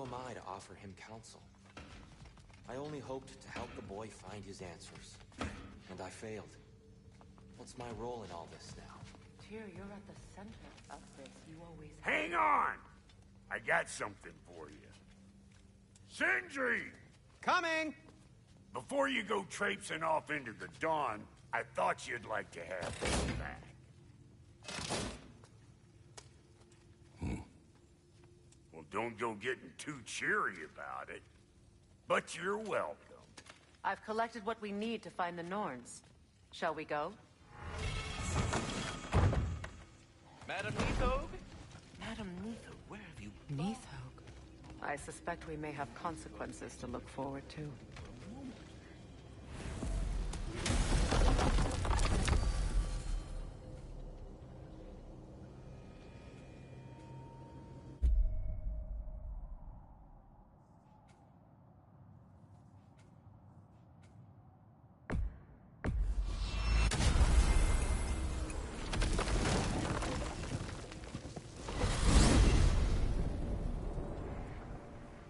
am I to offer him counsel? I only hoped to help the boy find his answers. And I failed. What's my role in all this now? Tyr, you're at the center of this. You always have. Hang on! I got something for you. Sindri! Coming! Before you go traipsing off into the dawn, I thought you'd like to have this back. Well, don't go getting too cheery about it. But you're welcome. I've collected what we need to find the Norns. Shall we go? Madam Neathog? Madam Neathog, where have you Neathog. I suspect we may have consequences to look forward to.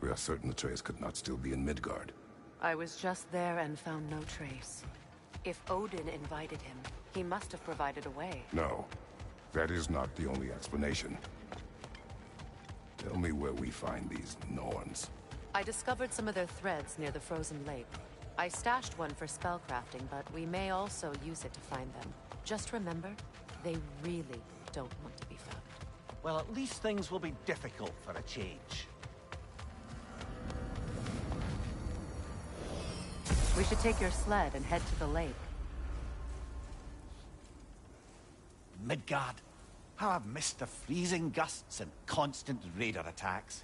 We are certain Atreus could not still be in Midgard. I was just there and found no trace. If Odin invited him, he must have provided a way. No, that is not the only explanation. Tell me where we find these Norns. I discovered some of their threads near the frozen lake. I stashed one for spellcrafting, but we may also use it to find them. Just remember, they really don't want to be found. Well, at least things will be difficult for a change. We should take your sled and head to the lake. Midgard. How I've missed the freezing gusts and constant raider attacks.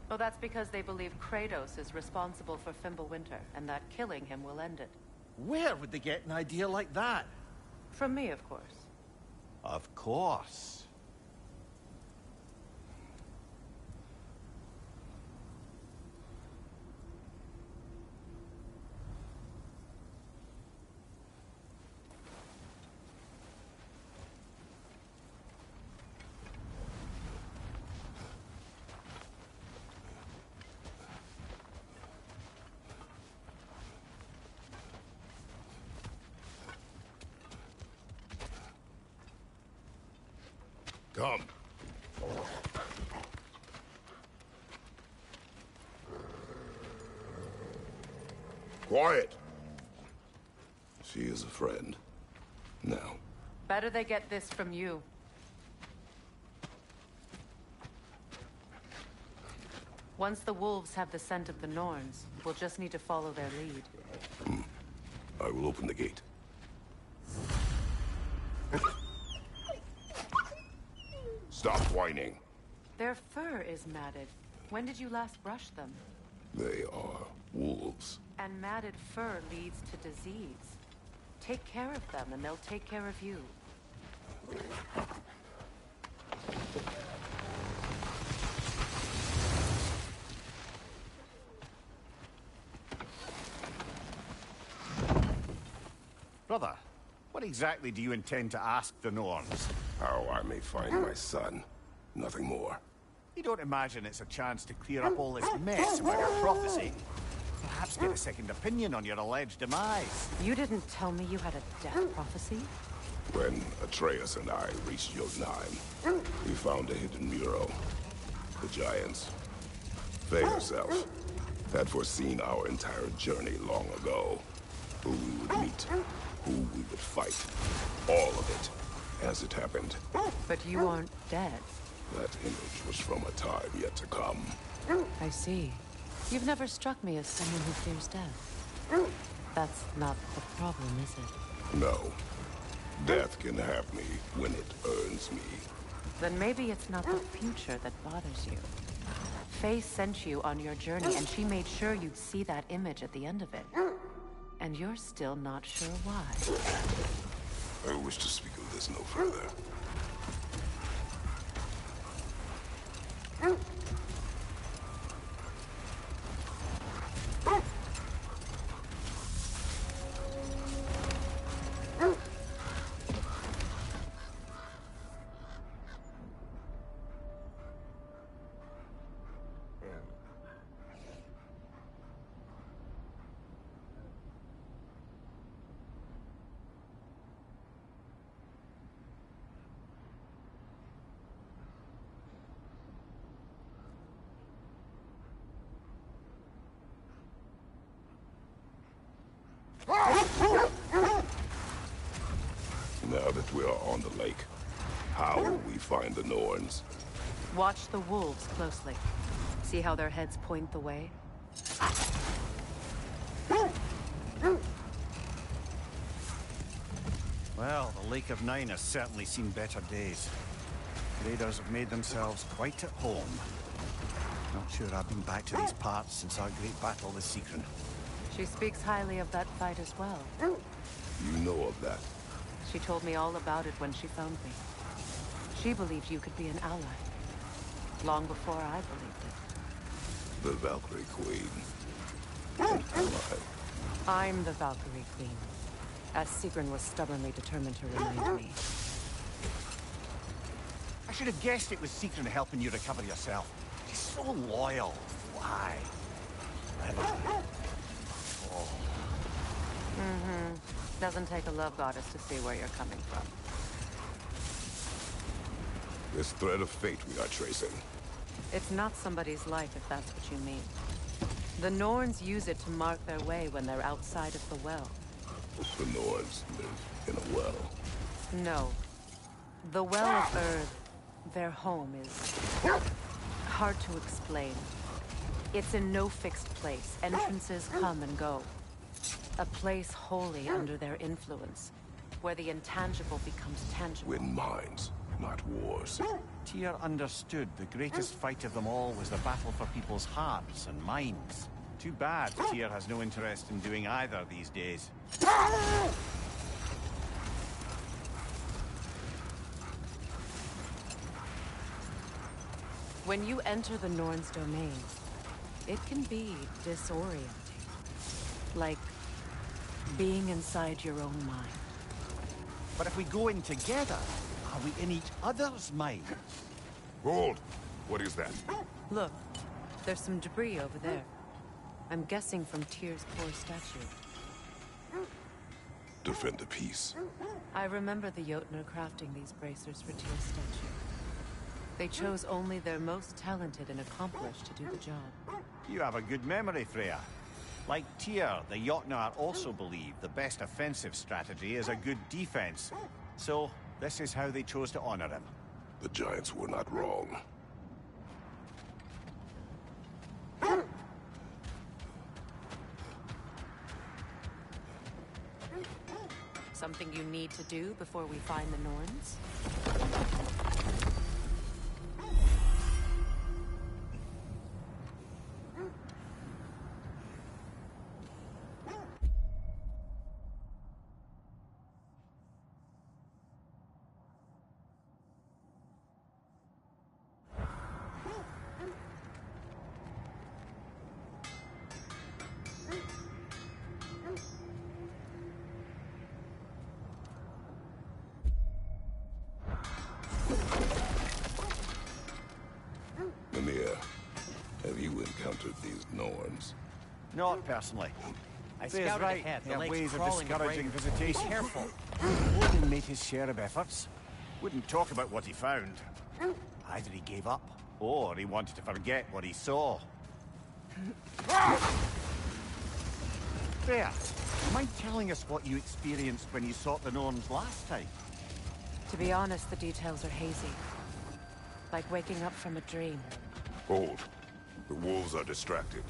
Well, that's because they believe Kratos is responsible for Fimbulwinter, and that killing him will end it. Where would they get an idea like that? From me, of course. Of course. Come. Quiet. She is a friend. Now. Better they get this from you. Once the wolves have the scent of the Norns, we'll just need to follow their lead. I will open the gate. Stop whining. Their fur is matted. When did you last brush them? They are wolves. And matted fur leads to disease. Take care of them, and they'll take care of you. Brother, what exactly do you intend to ask the Norns? How I may find my son. Nothing more. You don't imagine it's a chance to clear up all this mess about your prophecy? Perhaps get a second opinion on your alleged demise. You didn't tell me you had a death prophecy? When Atreus and I reached Jotunheim, we found a hidden mural. The giants, Faye herself, had foreseen our entire journey long ago. Who we would meet, who we would fight. All of it, as it happened. But you aren't dead. That image was from a time yet to come. I see. You've never struck me as someone who fears death. That's not the problem, is it? No. Death can have me when it earns me. Then maybe it's not the future that bothers you. Faye sent you on your journey, and she made sure you'd see that image at the end of it. And you're still not sure why. I wish to speak of this no further. Now that we are on the lake, how will we find the Norns? Watch the wolves closely. See how their heads point the way? Well, the Lake of Nine has certainly seen better days. Raiders have made themselves quite at home. Not sure I've been back to these parts since our great battle with Sigrun. She speaks highly of that fight as well. You know of that. She told me all about it when she found me. She believed you could be an ally. Long before I believed it. The Valkyrie Queen. An ally. I'm the Valkyrie Queen, as Sigrun was stubbornly determined to remind me. I should have guessed it was Sigrun helping you recover yourself. She's so loyal. Why? Doesn't take a love goddess to see where you're coming from. This thread of fate we are tracing. It's not somebody's life, if that's what you mean. The Norns use it to mark their way when they're outside of the well. The Norns live in a well. No. The Well of Earth, their home, is hard to explain. It's in no fixed place. Entrances come and go. A place wholly under their influence, where the intangible becomes tangible. Win minds, not wars. Tyr understood the greatest fight of them all was the battle for people's hearts and minds. Too bad Tyr has no interest in doing either these days. When you enter the Norn's domain, it can be disorienting. Like being inside your own mind. But if we go in together, are we in each other's mind? Hold! What is that? Look, there's some debris over there. I'm guessing from Tyr's poor statue. Defend the peace. I remember the Jotnar crafting these bracers for Tyr's statue. They chose only their most talented and accomplished to do the job. You have a good memory, Freya. Like Tyr, the Jotnar also believe the best offensive strategy is a good defense. So, this is how they chose to honor him. The Giants were not wrong. Something you need to do before we find the Norns? Have you encountered these Norns? Not personally. I Freya's scouted right. ahead. The Their lake's ways of crawling with discouraging raiders. visitation. Be careful. Odin made his share of efforts. Wouldn't talk about what he found. Either he gave up, or he wanted to forget what he saw. Freya, mind telling us what you experienced when you sought the Norns last time? To be honest, the details are hazy. Like waking up from a dream. Hold. The wolves are distracted.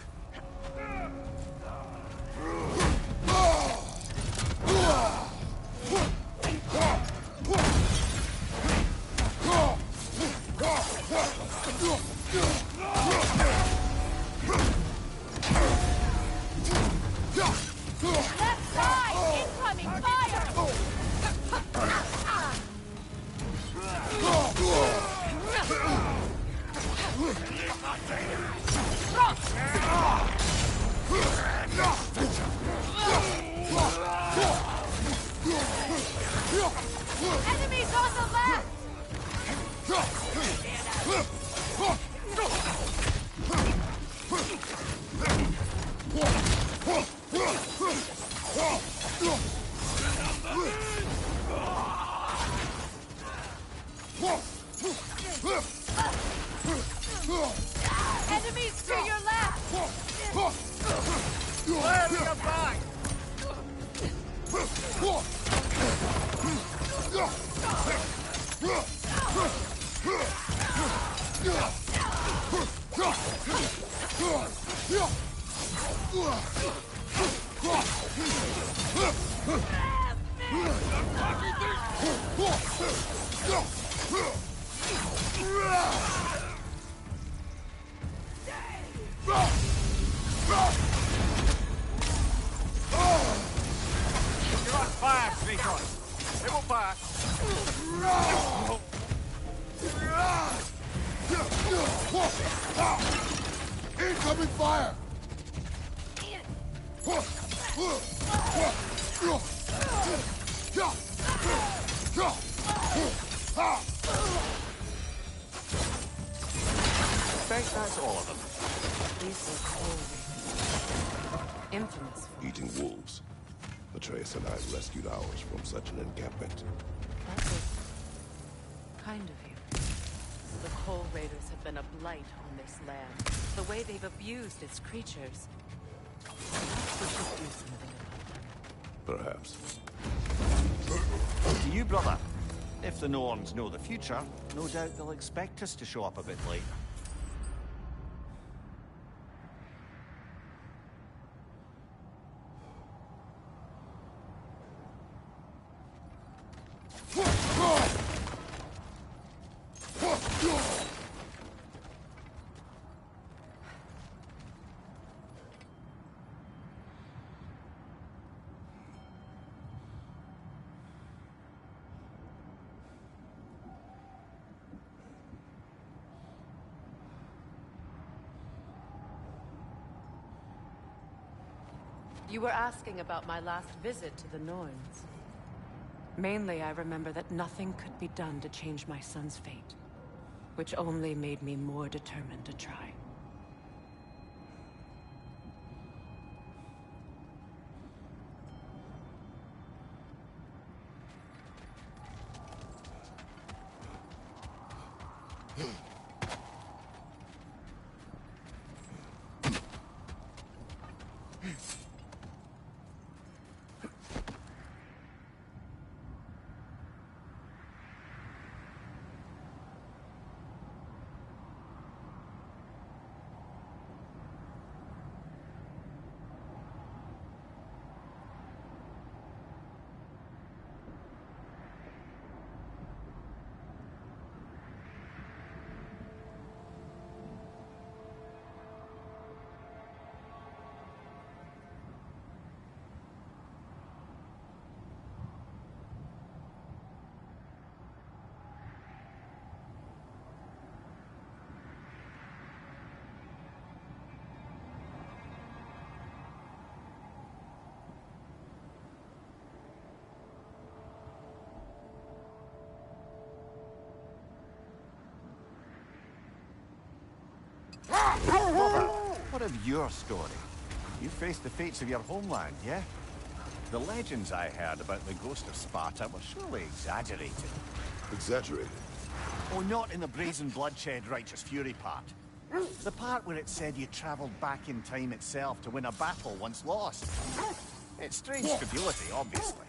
Left side! Incoming fire! Enemies on the left! Enemies to your left! Clear your back! You're on fire, Kratos. It won't pass. Incoming fire! I think that's all of them. These were cold. Infamous. Eating wolves. Atreus and I rescued ours from such an encampment. That was kind of you. The Coal Raiders have been a blight on this land. The way they've abused its creatures. Perhaps we should do something about them. Perhaps. To you, brother. If the Norns know the future, no doubt they'll expect us to show up a bit late. You were asking about my last visit to the Norns. Mainly, I remember that nothing could be done to change my son's fate, which only made me more determined to try. What of your story? You faced the fates of your homeland, yeah? The legends I heard about the ghost of Sparta were surely exaggerated. Exaggerated? Oh, not in the brazen bloodshed righteous fury part. The part where it said you traveled back in time itself to win a battle once lost. It's strange credulity, obviously.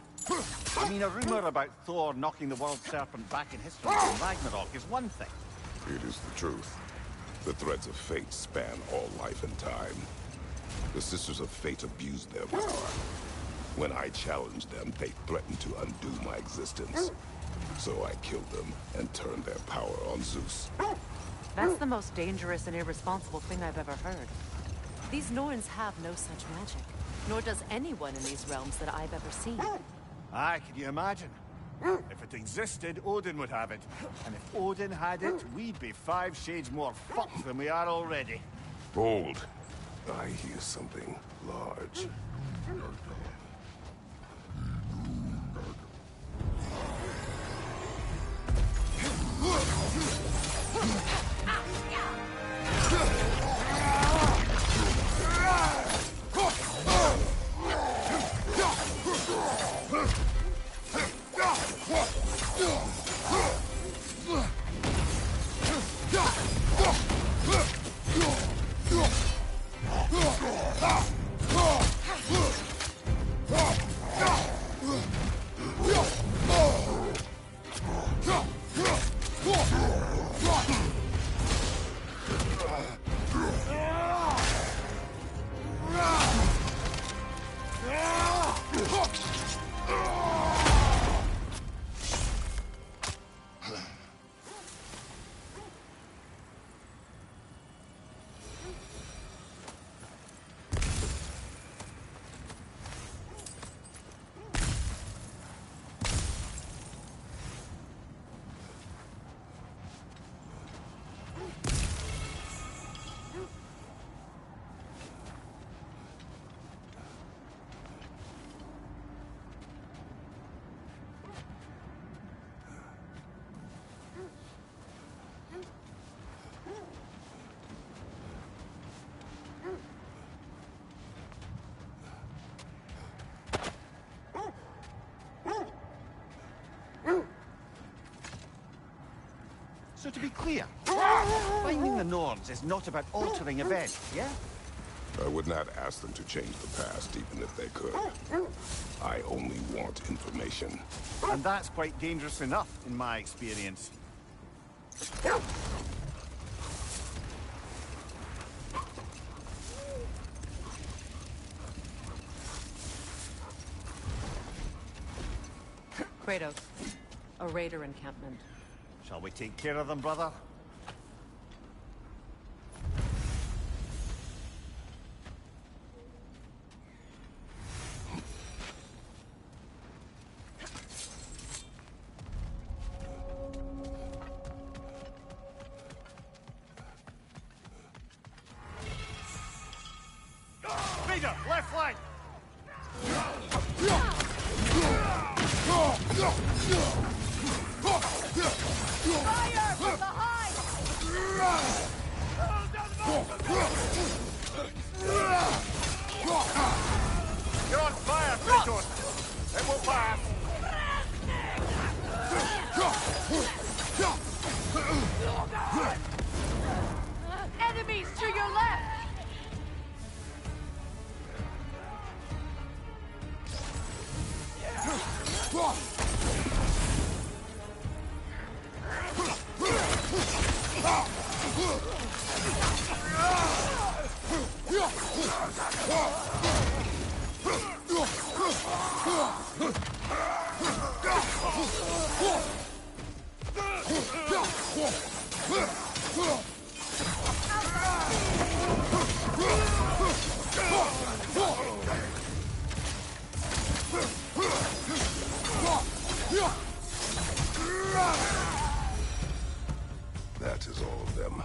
I mean, a rumor about Thor knocking the world serpent back in history in Ragnarok is one thing. It is the truth. The threads of fate span all life and time. The Sisters of Fate abused their power. When I challenged them, they threatened to undo my existence. So I killed them and turned their power on Zeus. That's the most dangerous and irresponsible thing I've ever heard. These Norns have no such magic, nor does anyone in these realms that I've ever seen. Aye, can you imagine? If it existed, Odin would have it. And if Odin had it, we'd be 5 shades more fucked than we are already. Bold. I hear something large. So to be clear, finding the Nords is not about altering events, yeah? I would not ask them to change the past, even if they could. I only want information. And that's quite dangerous enough, in my experience. Kratos, a raider encampment. Shall we take care of them, brother? Leader, left flank! Fire from behind! You're on fire, Kratos! It will pass! Enemies to your left! That is all of them.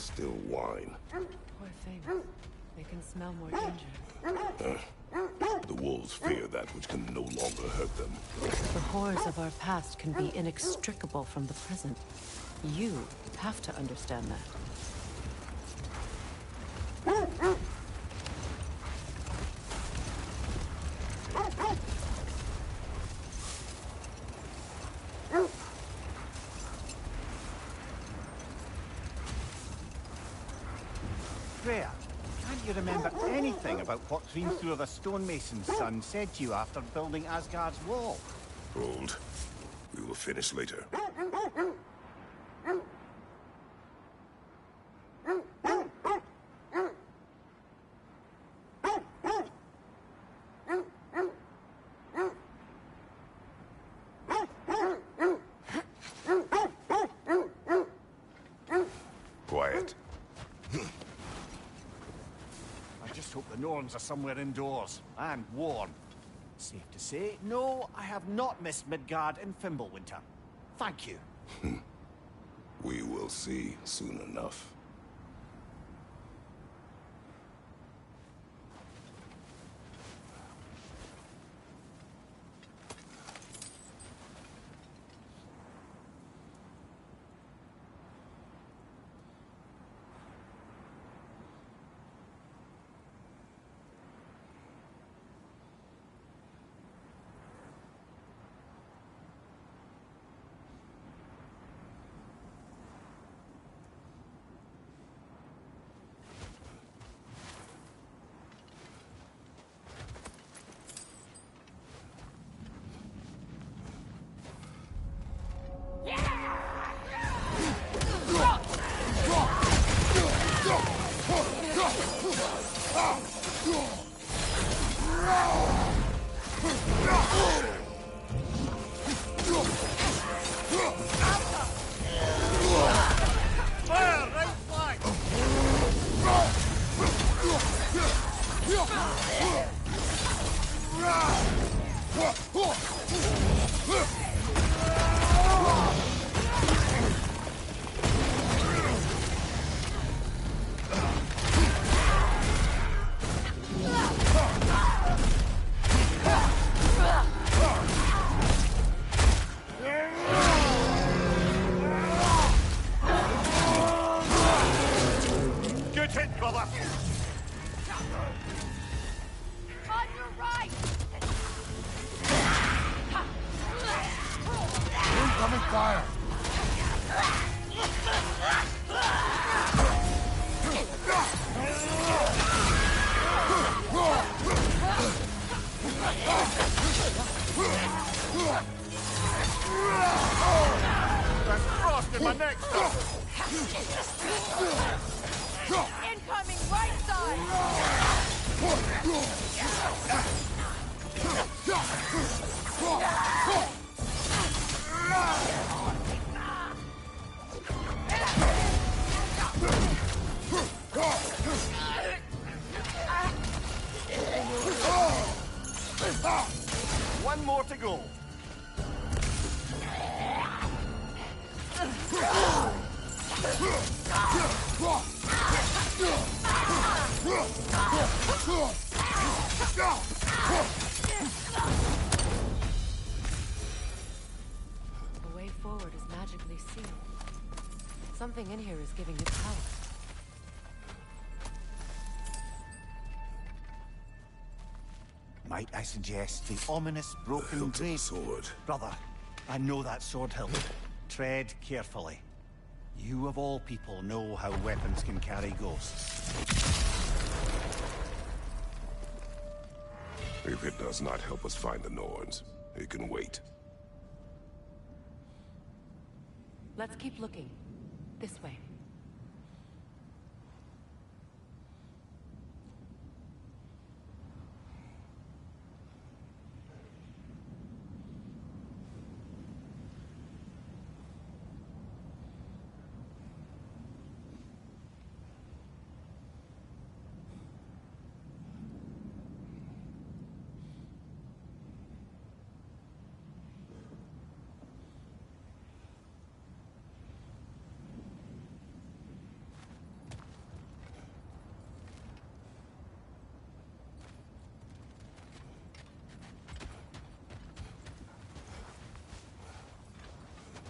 still whine. Poor things. They can smell more danger. The wolves fear that which can no longer hurt them. The horrors of our past can be inextricable from the present. You have to understand that. Freya, can't you remember anything about what Hrimthur the stonemason's son said to you after building Asgard's wall? Hold. We will finish later. Quiet. I just hope the Norns are somewhere indoors and warm. Safe to say, no, I have not missed Midgard in Fimbulwinter. Thank you. We will see soon enough. Incoming right side! One more to go. The way forward is magically sealed. Something in here is giving it power. Might I suggest the ominous broken blade? Sword. Brother, I know that sword hilt. Tread carefully. You of all people know how weapons can carry ghosts. If it does not help us find the Norns, it can wait. Let's keep looking. This way.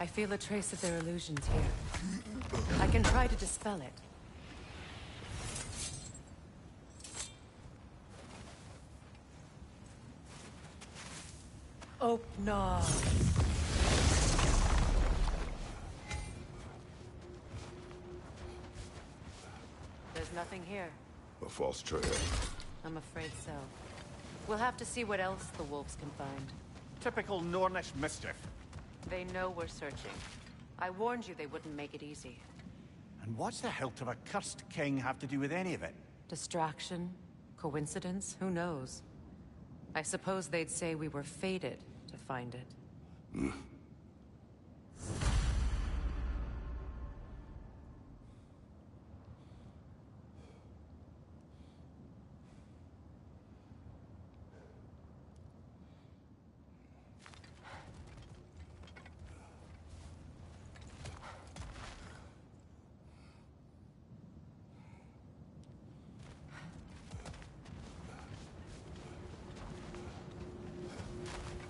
I feel a trace of their illusions here. I can try to dispel it. Oh, no. There's nothing here. A false trail. I'm afraid so. We'll have to see what else the wolves can find. Typical Nornish mischief. They know we're searching. I warned you they wouldn't make it easy. And what's the hilt of a cursed king have to do with any of it? Distraction? Coincidence? Who knows? I suppose they'd say we were fated to find it.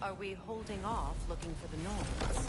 Are we holding off looking for the Norse?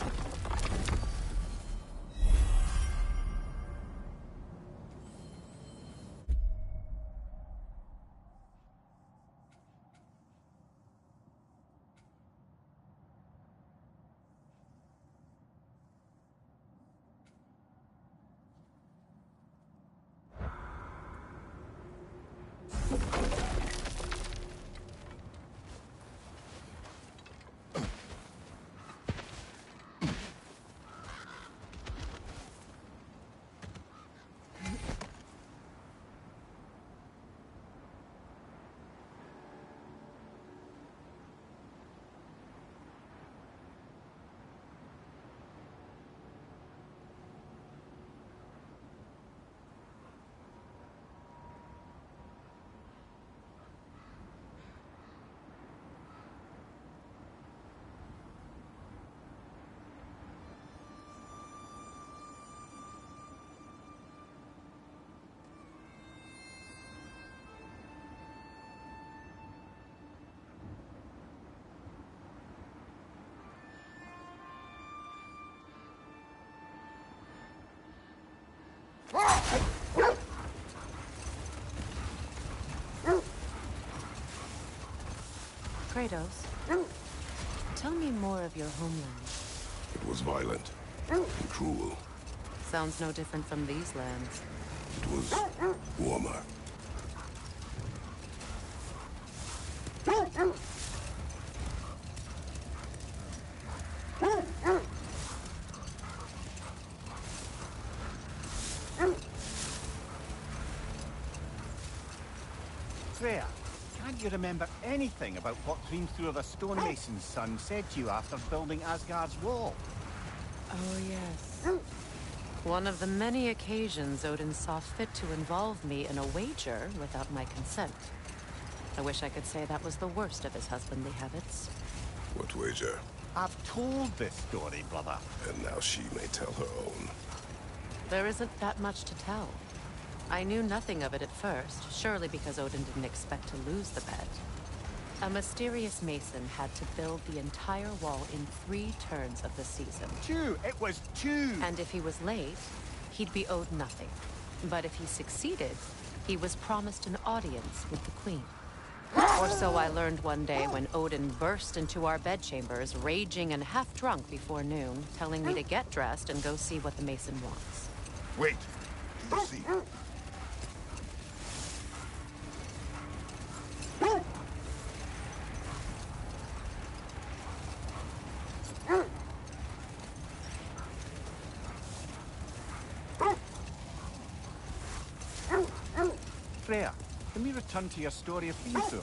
Kratos, tell me more of your homeland. It was violent and cruel. Sounds no different from these lands. It was warmer. Freya, can't you remember anything about what Dream Through of a stonemason's son said to you after building Asgard's wall? Oh, yes. One of the many occasions Odin saw fit to involve me in a wager without my consent. I wish I could say that was the worst of his husbandly habits. What wager? I've told this story, brother. And now she may tell her own. There isn't that much to tell. I knew nothing of it at first, surely because Odin didn't expect to lose the bet. A mysterious mason had to build the entire wall in 3 turns of the season. 2! It was 2! And if he was late, he'd be owed nothing. But if he succeeded, he was promised an audience with the queen. Or so I learned one day when Odin burst into our bedchambers, raging and half drunk before noon, telling me to get dressed and go see what the mason wants. Wait! Do you see? Freya, can we return to your story of Thor?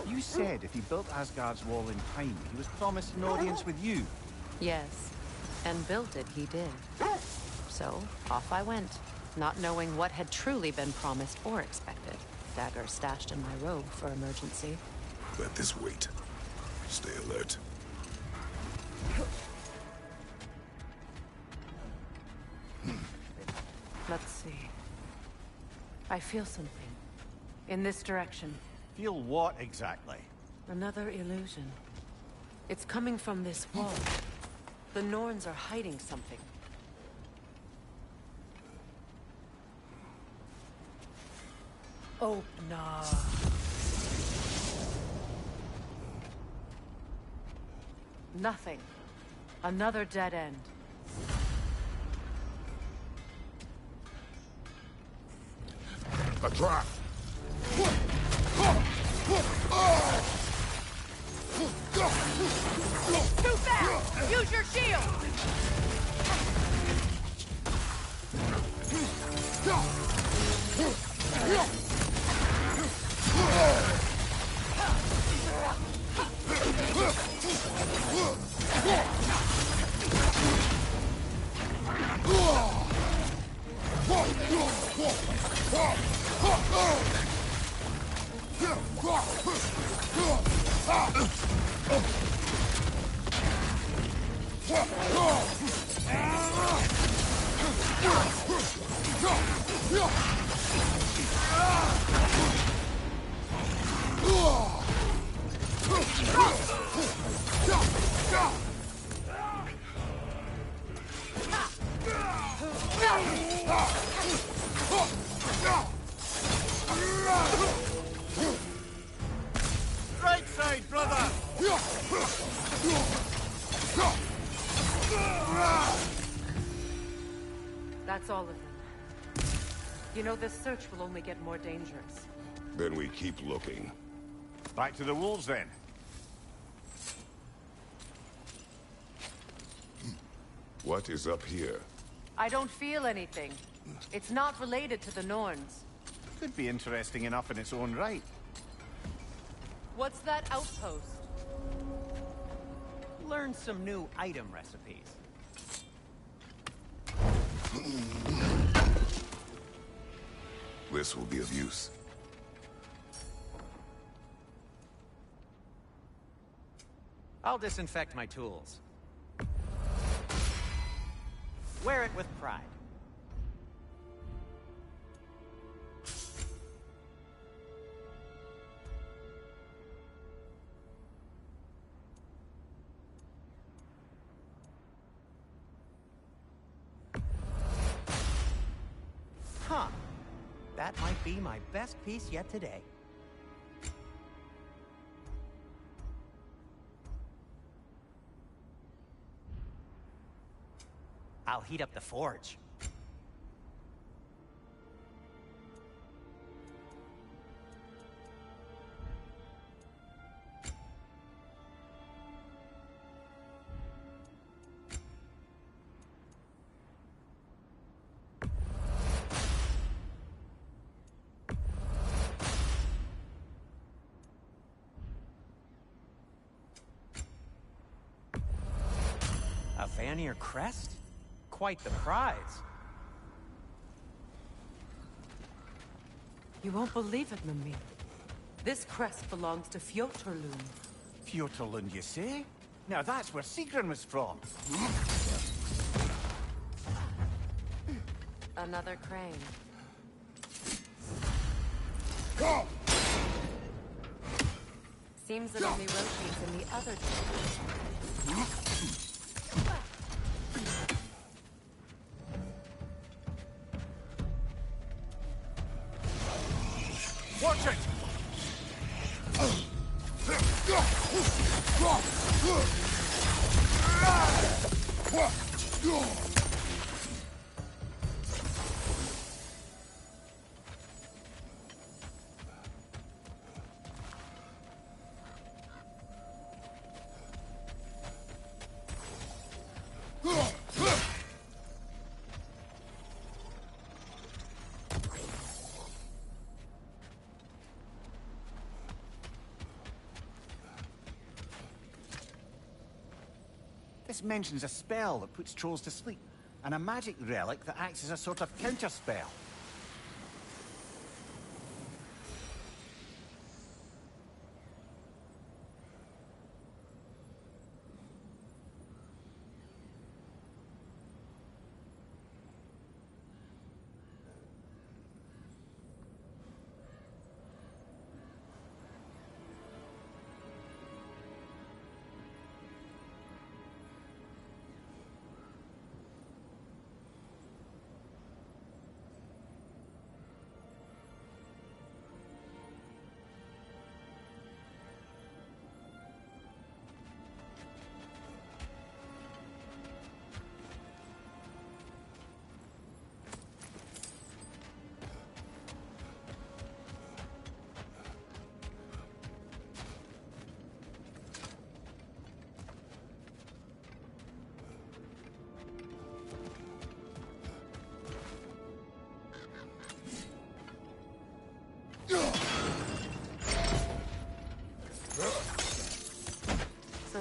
You said if he built Asgard's wall in time, he was promised an audience with you. Yes, and built it he did. So, off I went, not knowing what had truly been promised or expected. Dagger stashed in my robe for emergency. Let this wait. Stay alert. Let's see. I feel something. In this direction. Feel what exactly? Another illusion. It's coming from this wall. The Norns are hiding something. Oh, no. Nothing. Another dead end. A trap! Too fast! Use your shield! Right side, brother! That's all of them. You know, this search will only get more dangerous. Then we keep looking. Back to the wolves, then. What is up here? I don't feel anything. It's not related to the Norns. Could be interesting enough in its own right. What's that outpost? Learn some new item recipes. This will be of use. I'll disinfect my tools. Wear it with pride. Huh. That might be my best piece yet today. I'll heat up the forge. A Vanir crest? Quite the prize. You won't believe it, Mimir. This crest belongs to Fjotorlund. Fjotorlund, you say? Now that's where Sigrun was from. Another crane. Seems it only rotates in the other direction. Watch it! This mentions a spell that puts trolls to sleep, and a magic relic that acts as a sort of counterspell.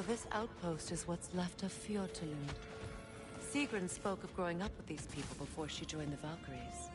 This outpost is what's left of Fjortulund. Sigrun spoke of growing up with these people before she joined the Valkyries.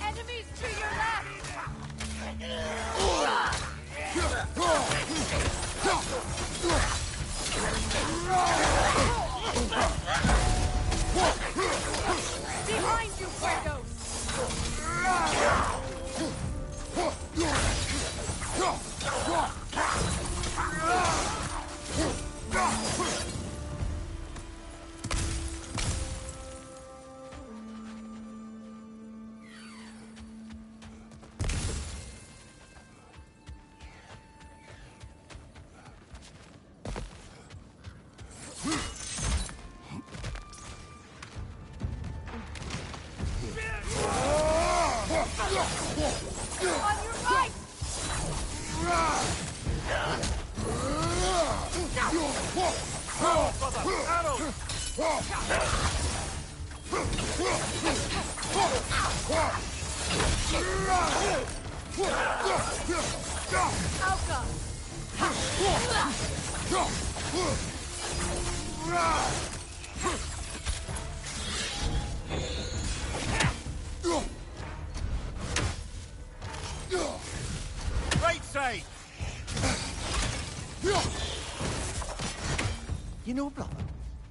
Enemies to your left! Behind you, Kratos! On your right! Right side! You know, brother,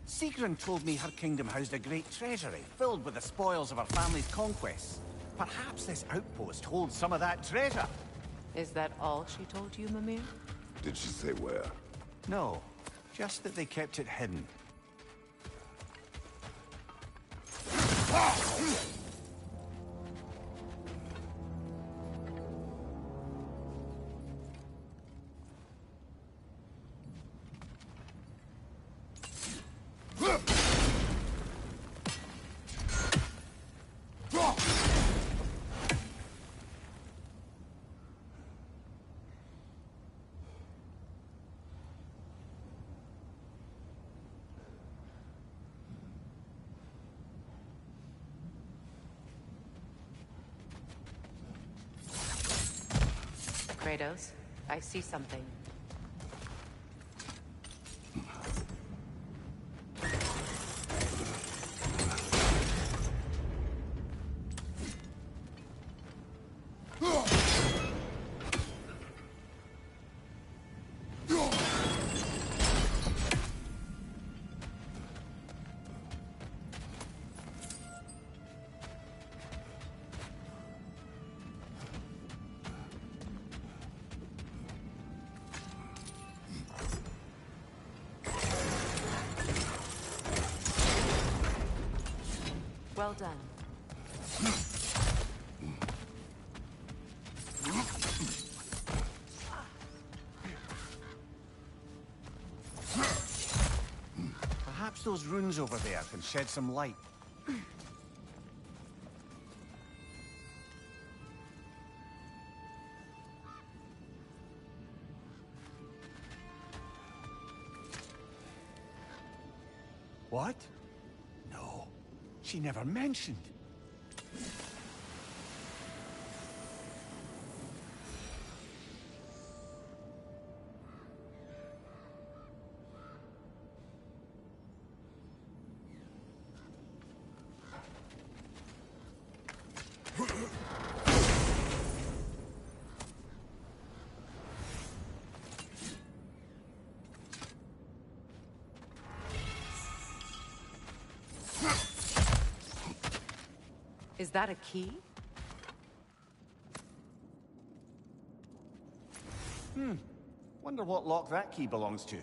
Sigrun told me her kingdom housed a great treasury filled with the spoils of her family's conquests. Perhaps this outpost holds some of that treasure. Is that all she told you, Mimir? Did she say where? No, just that they kept it hidden. Kratos, I see something. Well done. Perhaps those runes over there can shed some light. What? No, she never mentioned. Is that a key? Wonder what lock that key belongs to.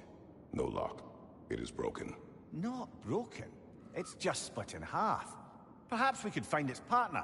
No lock. It is broken. Not broken. It's just split in half. Perhaps we could find its partner.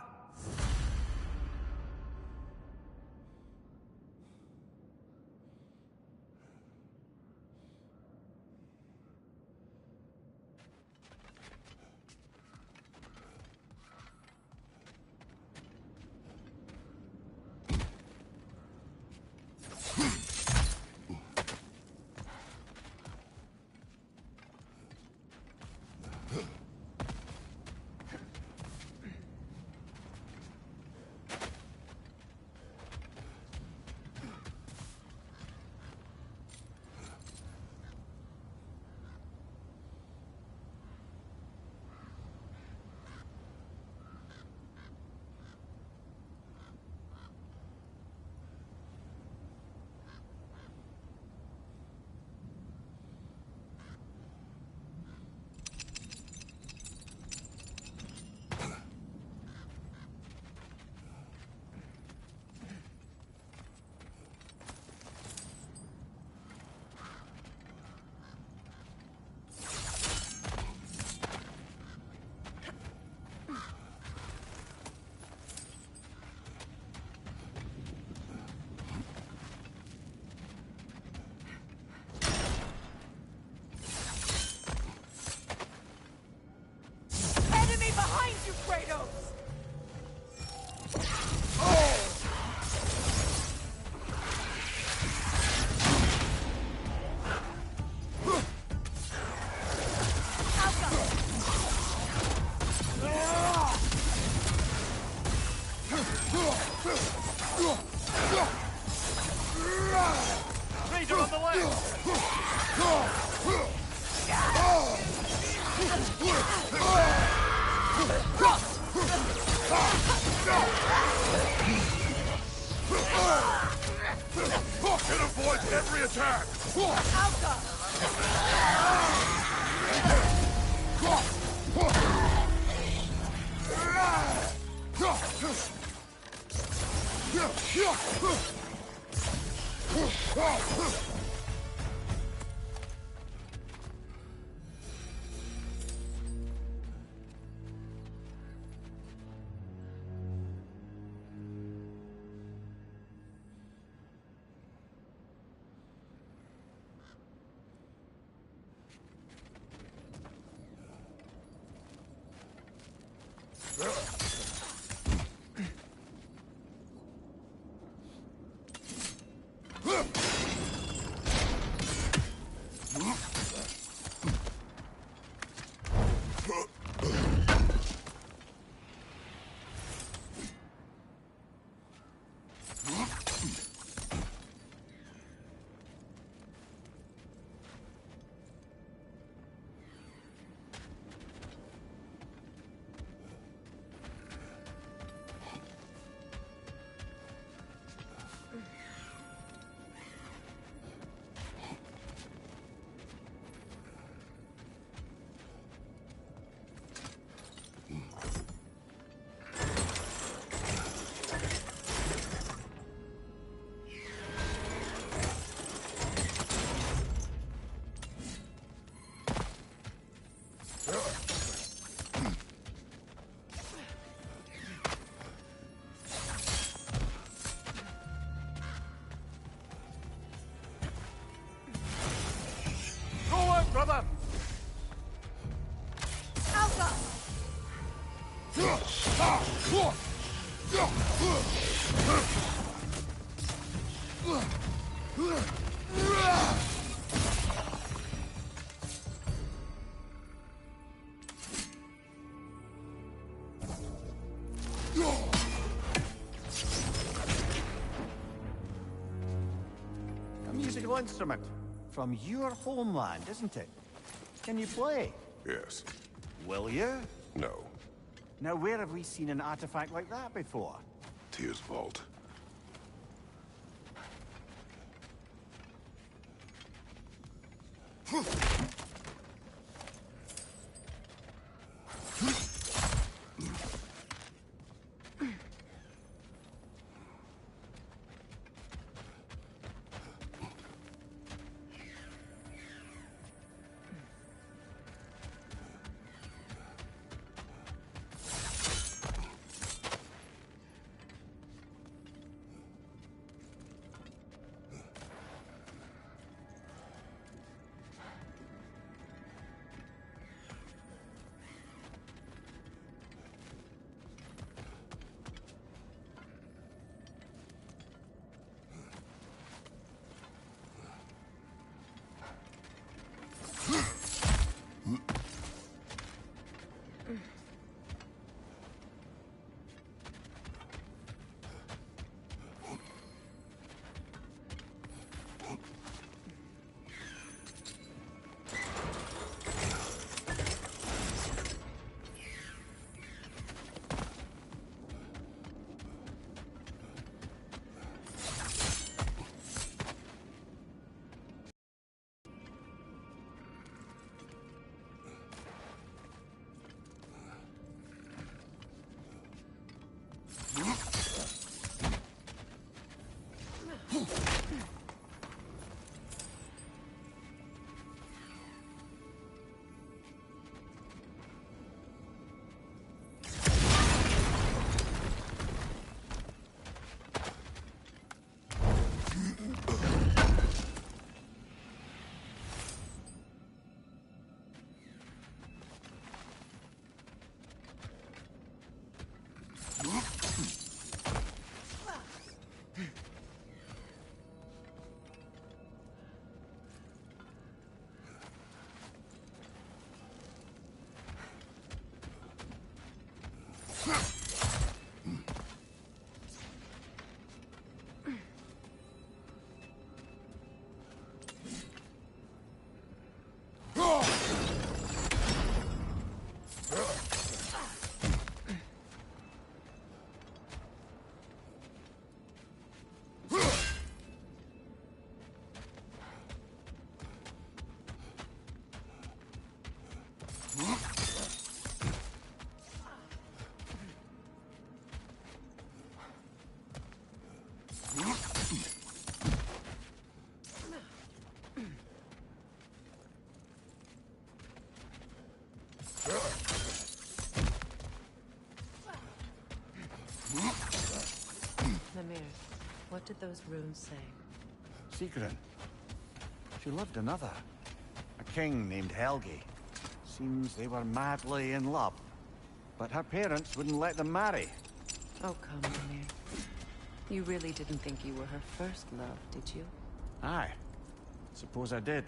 Enemy behind you, Kratos! Razor on the left! It avoids every attack! Brother! Alpha! A musical instrument. From your homeland, isn't it? Can you play? Yes. Will you? No. Now, where have we seen an artifact like that before? Tyr's vault. Mimir, what did those runes say? Sigrun. She loved another. A king named Helgi. Seems they were madly in love. But her parents wouldn't let them marry. Oh, come, Mimir. You really didn't think you were her first love, did you? Aye. Suppose I did.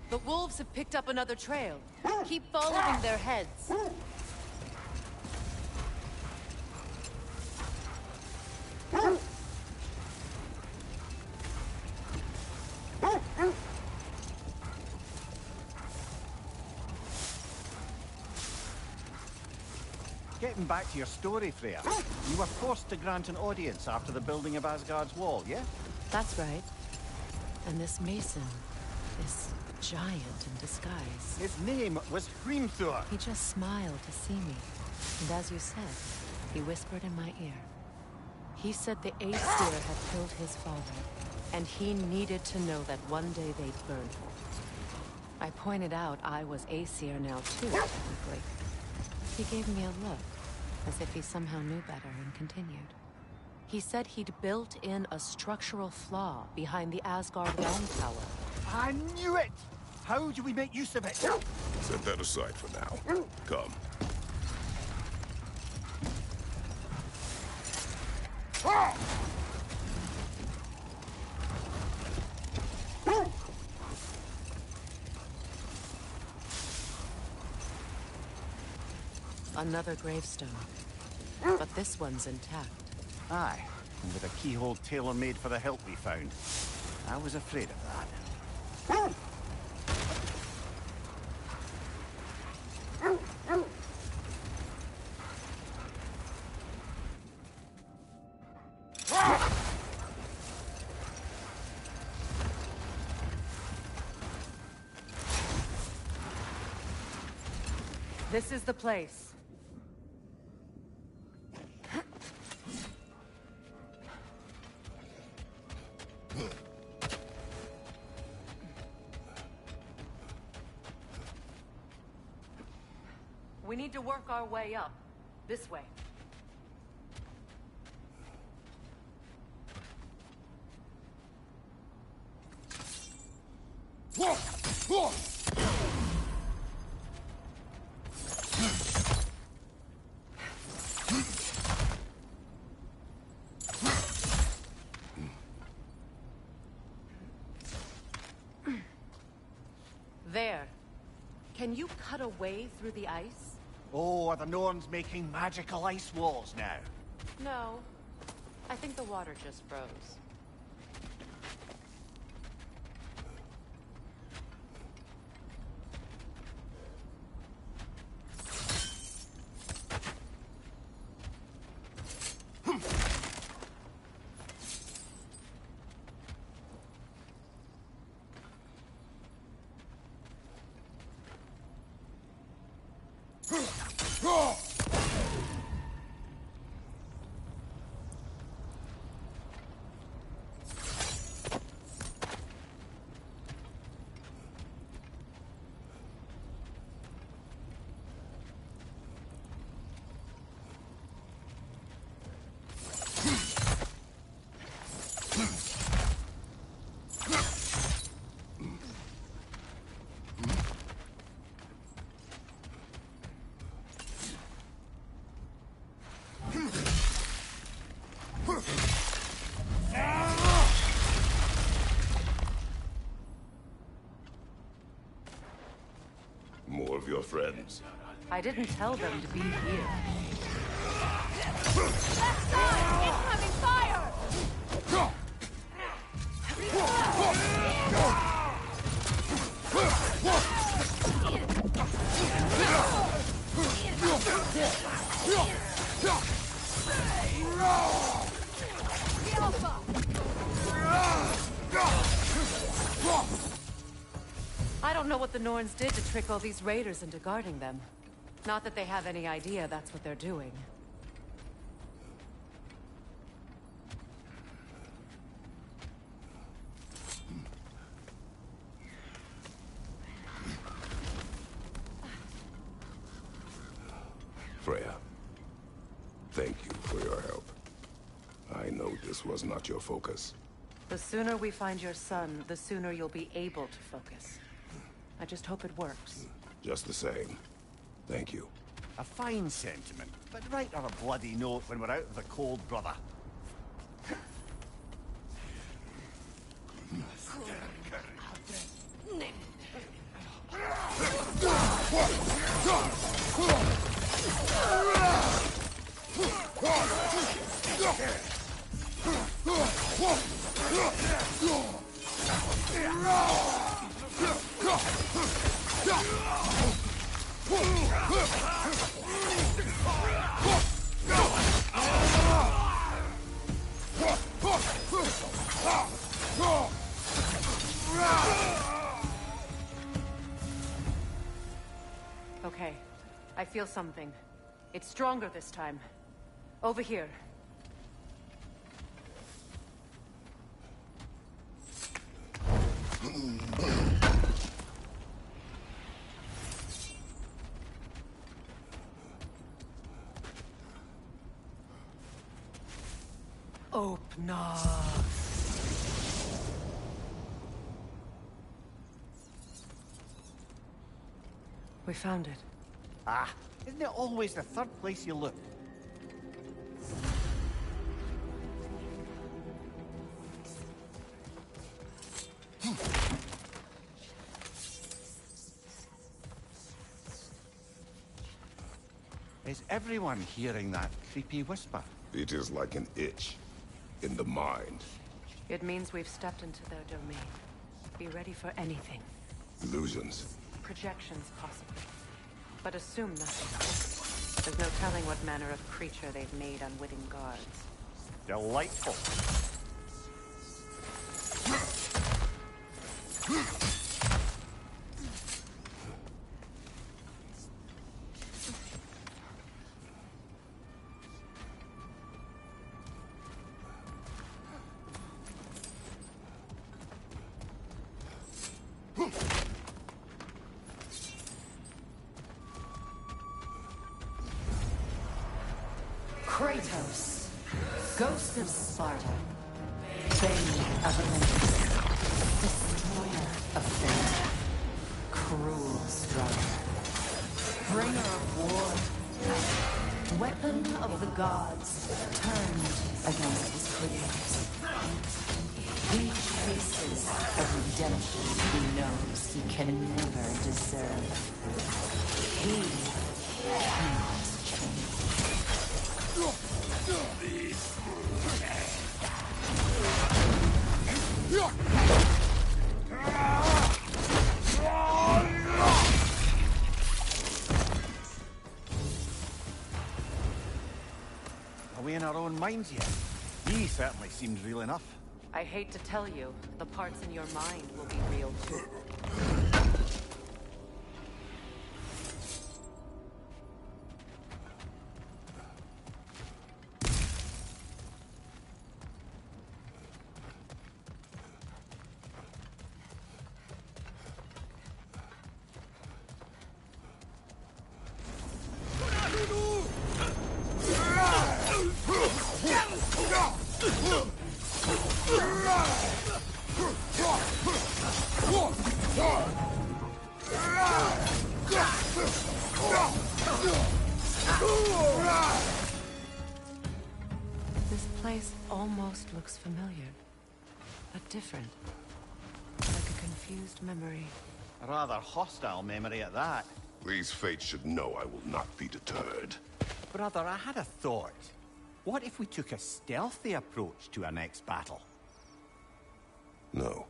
The wolves have picked up another trail. Keep following their heads. Getting back to your story, Freya. You were forced to grant an audience after the building of Asgard's wall, yeah? That's right. And this mason, this giant in disguise. His name was Hrimthur. He just smiled to see me. And as you said, he whispered in my ear. He said the Aesir had killed his father, and he needed to know that one day they'd burn him. I pointed out I was Aesir now too, technically. He gave me a look, as if he somehow knew better, and continued. He said he'd built in a structural flaw behind the Asgard realm tower. I knew it! How do we make use of it? Set that aside for now. Come. Another gravestone. But this one's intact. Aye, and with a keyhole tailor-made for the hilt we found. I was afraid of that. This is the place. We need to work our way up. This way. There. Can you cut a way through the ice? Oh, are the Norns making magical ice walls now? No. I think the water just froze. More of your friends. I didn't tell them to be here. Left side! Incoming fire! I don't know what the Norns did to trick all these raiders into guarding them. Not that they have any idea that's what they're doing. Freya, thank you for your help. I know this was not your focus. The sooner we find your son, the sooner you'll be able to focus. I just hope it works. Just the same. Thank you. A fine sentiment, but write her a bloody note when we're out of the cold, brother. Okay. I feel something. It's stronger this time. Over here. Open up. We found it. Ah, isn't it always the third place you look? Is everyone hearing that creepy whisper? It is like an itch in the mind. It means we've stepped into their domain. Be ready for anything. Illusions. Projections, possibly. But assume nothing. There's no telling what manner of creature they've made unwitting guards. Delightful. Kratos, Ghost of Sparta, Bane of Olympus, Destroyer of fate, cruel striker, bringer of war, weapon of the gods, turned against his creators. He chases a redemption he knows he can never deserve. He cannot change. Are we in our own minds yet? He certainly seems real enough. I hate to tell you, the parts in your mind will be real too. This place almost looks familiar, but different. Like a confused memory. A rather hostile memory at that. These fates should know I will not be deterred. Brother, I had a thought. What if we took a stealthy approach to our next battle? No.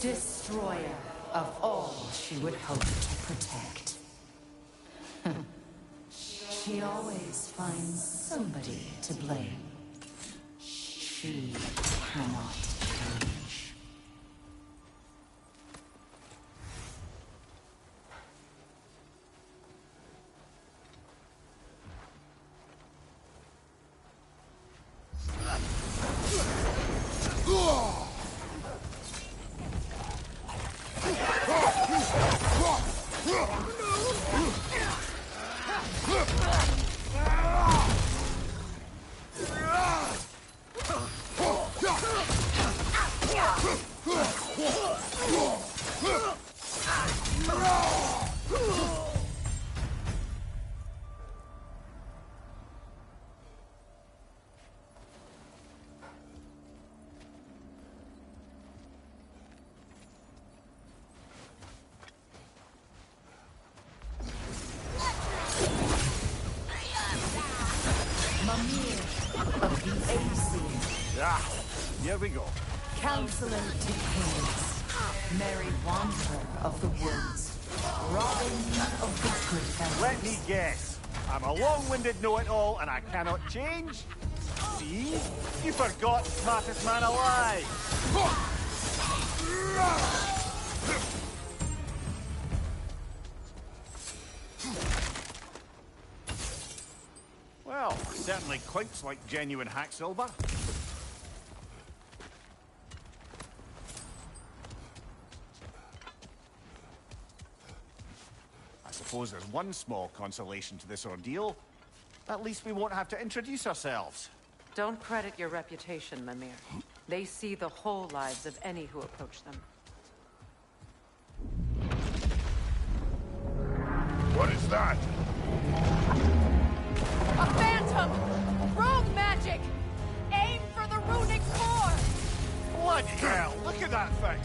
Destroyer of all she would hope to protect. She always finds somebody to blame. She cannot change. Here we go. Counselor to kings, Mary Wanderer of the woods, Robin of the good fellows. Let me guess. I'm a long-winded know-it-all and I cannot change? See? You forgot smartest man alive. Well, certainly quite like genuine hack silver. I suppose there's one small consolation to this ordeal. At least we won't have to introduce ourselves. Don't credit your reputation, Mimir. They see the whole lives of any who approach them. What is that? A phantom! Rogue magic! Aim for the runic core! Bloody hell! Look at that thing!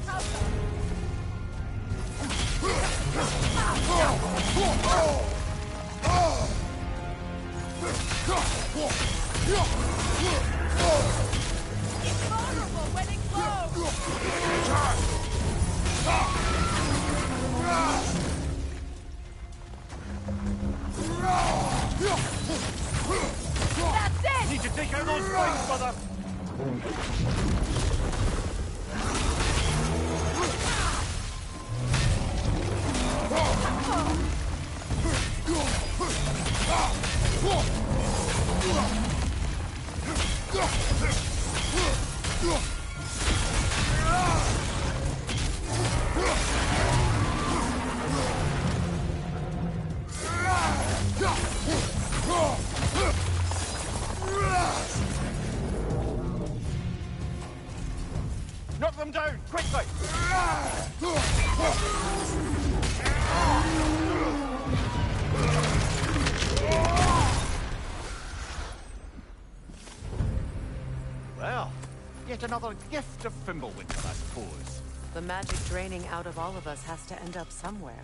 It's vulnerable when it glows! That's it! take out those flames, mother! Knock them down, quickly! Well, yet another gift of Fimbulwinter, I suppose. The magic draining out of all of us has to end up somewhere.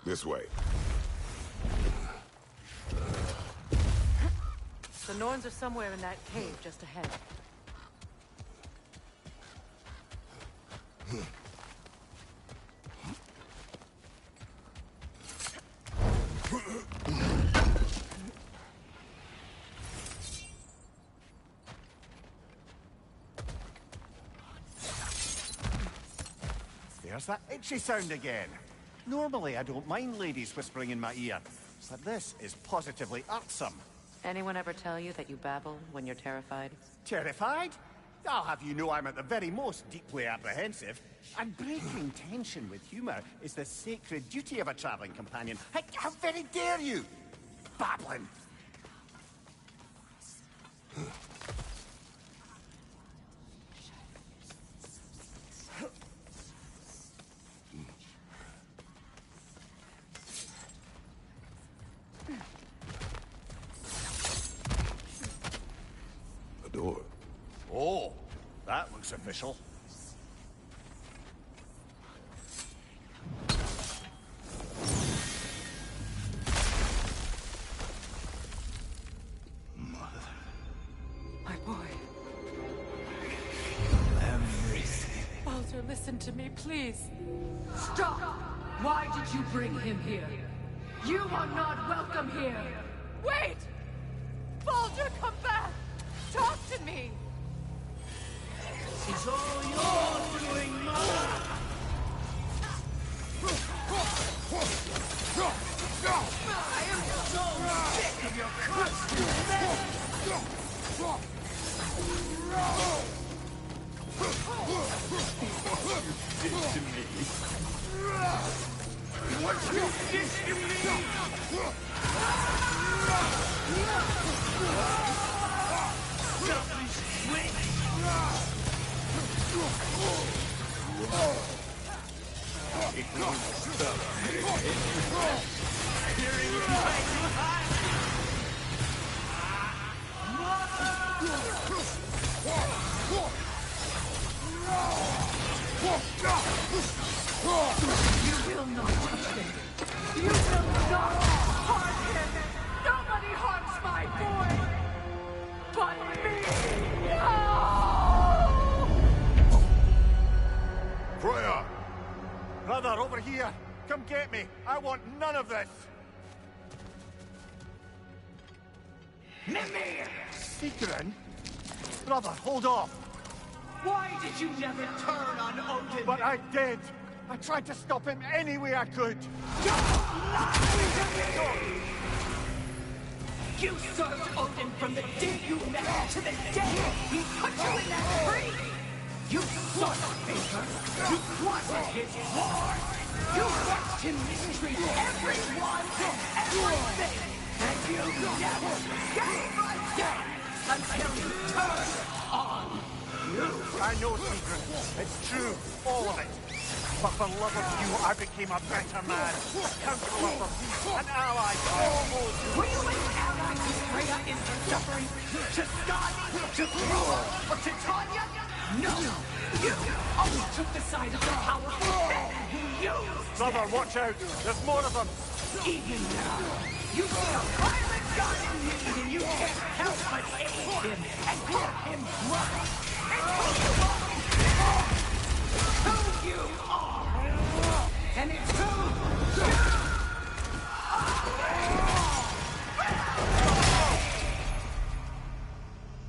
This way. The Norns are somewhere in that cave just ahead. There's that itchy sound again. Normally, I don't mind ladies whispering in my ear, but this is positively irksome. Anyone ever tell you that you babble when you're terrified? Terrified? I'll have you know I'm at the very most deeply apprehensive. And breaking tension with humor is the sacred duty of a traveling companion. How very dare you! Babbling! Door. Oh, that looks official. My boy. Everything. Baldur, listen to me, please. Stop! Why did you bring him here? You are not welcome here! Wait! Baldur, come back! Talk to me! It's all your doing, mother! I am so sick of your constant mess! What you did to me! Selfish witch! It won't stop. Hearing right behind You will not touch him! You will not harm him! Nobody harms my boy! But me! No! Freya! Brother, over here! Come get me! I want none of this! Mimir! Sigrun? Brother, hold off! Why did you never turn on Odin? But I did! I tried to stop him any way I could! You served Odin from the day you met him to the day he put you in that tree! You saw the paper! You wanted his war! You watched him mistreat everyone and everything! And you never gave a damn until you turned on you! I know, Sigrun. It's true. All of it. But for love of you, I became a better man. A counselor for peace. An ally to all. Were you an ally to Freya in her suffering? To Skadi? To Groa? Or to Tanya? No! You always took the side of the powerful and who used Brother, watch out! There's more of them! Even now, you see a violent god in need and you can't help but aid him and hear him grunt. It's who you are! And it's who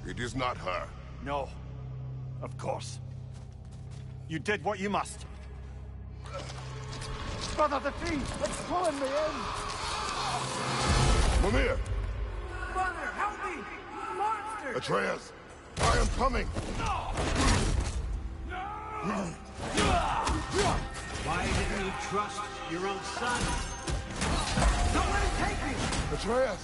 you It is not her. No. Of course. You did what you must. Brother, the tree! It's pulling me in! Mimir! Mother, help me! Monster! Atreus! I am coming! Why didn't you trust your own son? Don't let him take me! Atreus!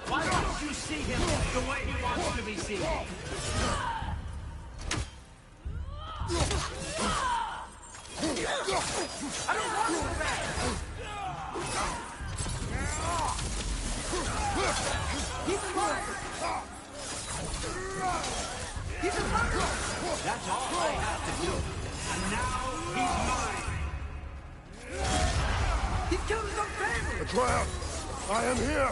Why don't you see him the way he wants to be seen? I don't want him back! He's alive! He's alive! That's all I have to do. And now he's mine! He's killed his own family! Atreus! I am here!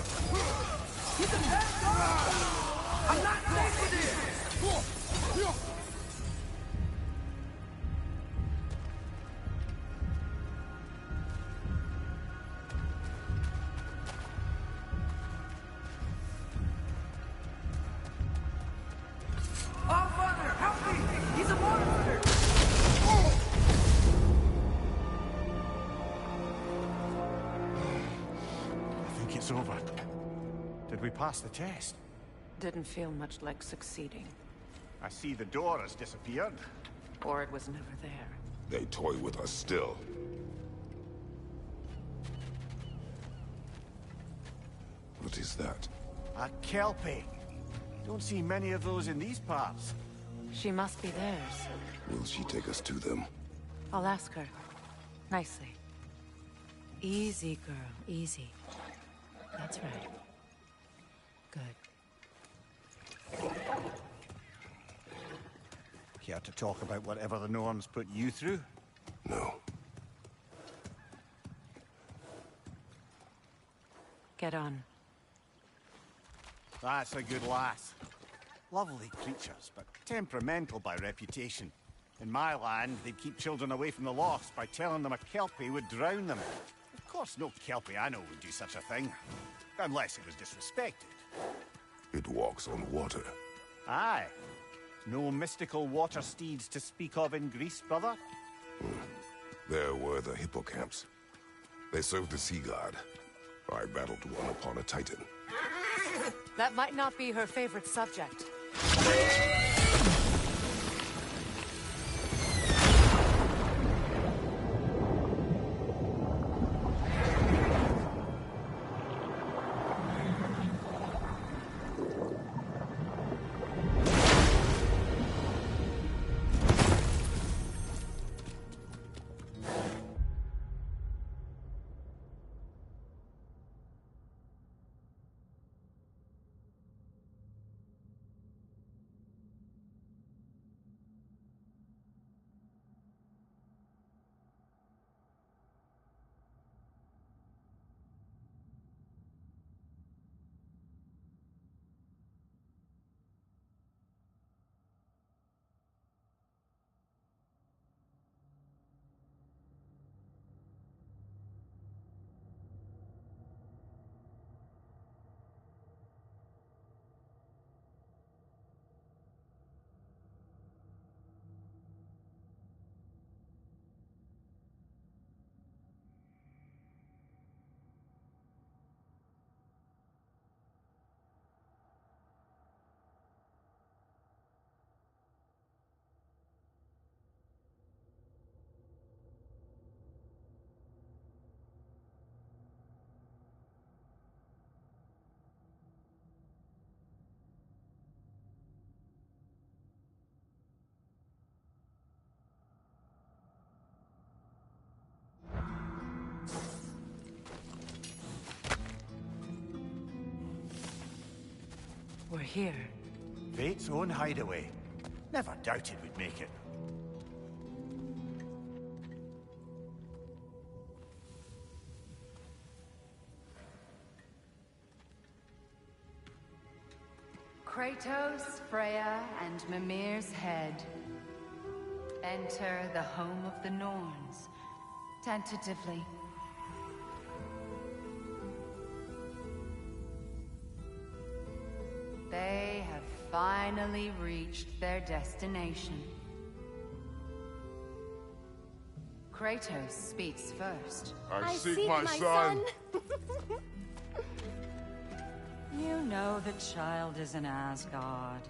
He's a bad guy! I'm not safe with him! Oh, Father, help me! He's a monster! I think it's over. Did we pass the test? Didn't feel much like succeeding. I see the door has disappeared. Or it was never there. They toy with us still. What is that? A kelpie. Don't see many of those in these parts. She must be theirs. Will she take us to them? I'll ask her. Nicely. Easy, girl. Easy. That's right. Good. Care to talk about whatever the Norns put you through? No. Get on. That's a good lass. Lovely creatures, but temperamental by reputation. In my land, they'd keep children away from the lost by telling them a kelpie would drown them. Of course, no kelpie I know would do such a thing. Unless it was disrespected. It walks on water. Aye. No mystical water steeds to speak of in Greece, brother? There were the hippocamps. They served the sea god. I battled one upon a titan. That might not be her favorite subject. We're here. Fate's own hideaway. Never doubted we'd make it. Kratos, Freya, and Mimir's head. Enter the home of the Norns, tentatively. They have finally reached their destination. Kratos speaks first. I seek my son. You know the child is in Asgard.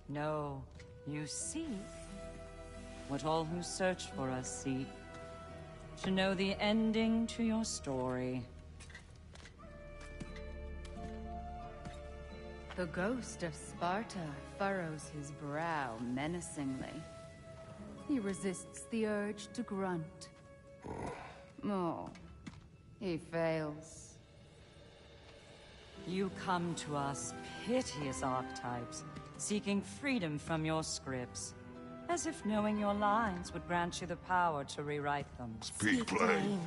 No, you seek what all who search for us seek. To know the ending to your story. The ghost of Sparta furrows his brow menacingly. He resists the urge to grunt. Oh, he fails. You come to us, piteous archetypes, seeking freedom from your scripts. As if knowing your lines would grant you the power to rewrite them. Speak plain.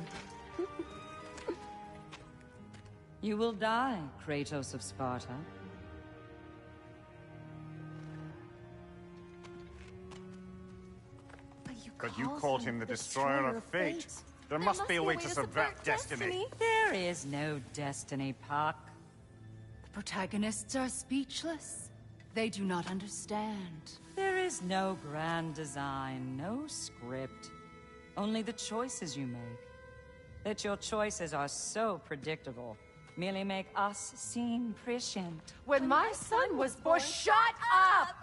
You will die, Kratos of Sparta. But you called him the destroyer of fate. There must be a way to subvert destiny. There is no destiny, Puck. The protagonists are speechless. They do not understand. There is no grand design, no script. Only the choices you make. That your choices are so predictable merely make us seem prescient. When my son was born, shut up!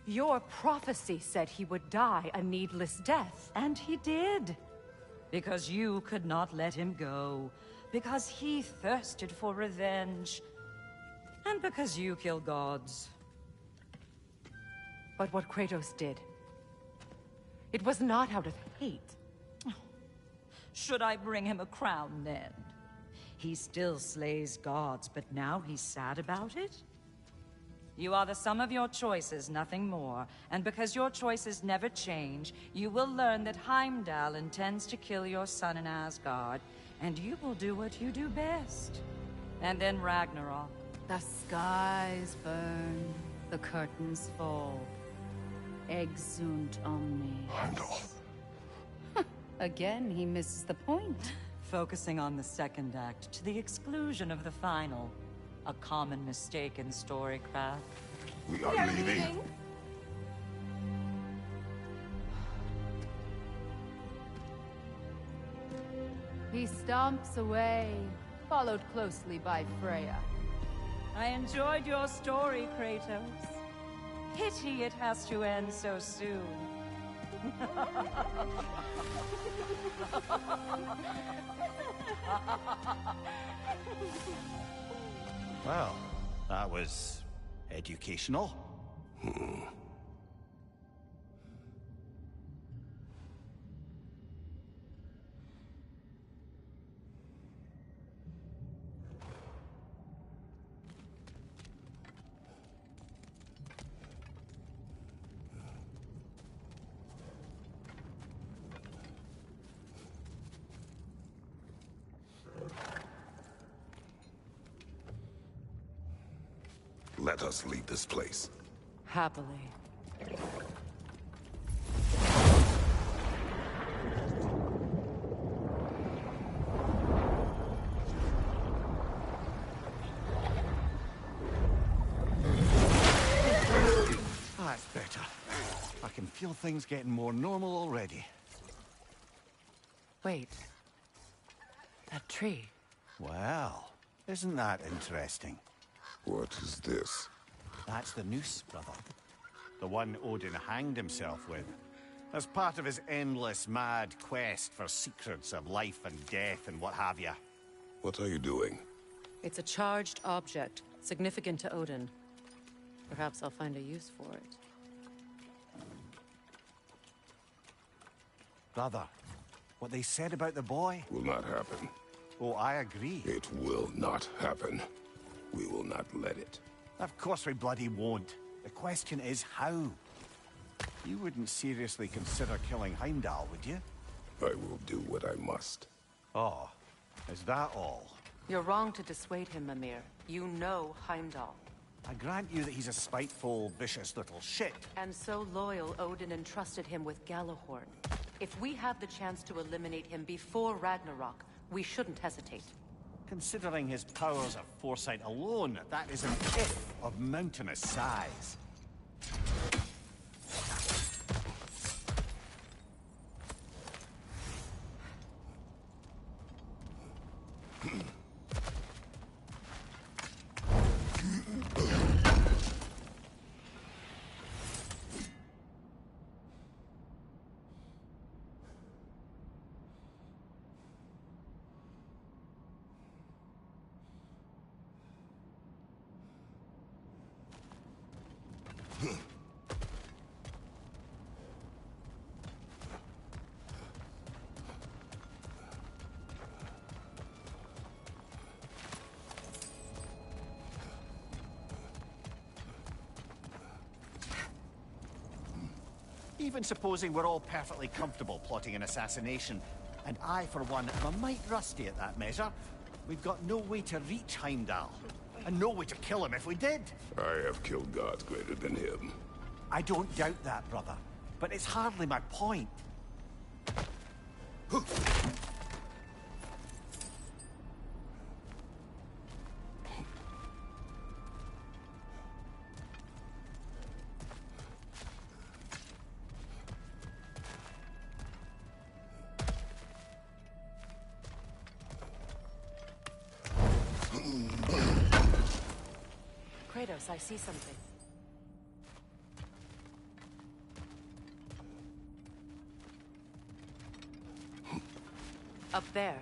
Your prophecy said he would die a needless death. And he did. Because you could not let him go. Because he thirsted for revenge. And because you kill gods. But what Kratos did, it was not out of hate. Should I bring him a crown then? He still slays gods, but now he's sad about it? You are the sum of your choices, nothing more. And because your choices never change, you will learn that Heimdall intends to kill your son in Asgard, and you will do what you do best. And then Ragnarok. The skies burn, the curtains fall. Exunt omni. Heimdall. Again, he misses the point. Focusing on the second act to the exclusion of the final. A common mistake in storycraft. We are leaving. He stomps away, followed closely by Freya. I enjoyed your story, Kratos. Pity it has to end so soon. Well, that was educational. Let us leave this place. Happily. That's better. I can feel things getting more normal already. Wait. That tree. Well, isn't that interesting? What is this? That's the noose, brother. The one Odin hanged himself with. As part of his endless, mad quest for secrets of life and death and what have you. What are you doing? It's a charged object, significant to Odin. Perhaps I'll find a use for it. Brother, what they said about the boy? Will not happen. Oh, I agree. It will not happen. We will not let it. Of course we bloody won't. The question is how. You wouldn't seriously consider killing Heimdall, would you? I will do what I must. Oh, is that all? You're wrong to dissuade him, Mimir. You know Heimdall. I grant you that he's a spiteful, vicious little shit. And so loyal, Odin entrusted him with Galahorn. If we have the chance to eliminate him before Ragnarok, we shouldn't hesitate. Considering his powers of foresight alone, that is an if of mountainous size. Even supposing we're all perfectly comfortable plotting an assassination, and I, for one, am a mite rusty at that measure, we've got no way to reach Heimdall, and no way to kill him if we did. I have killed gods greater than him. I don't doubt that, brother, but it's hardly my point. Kratos, I see something. Up there.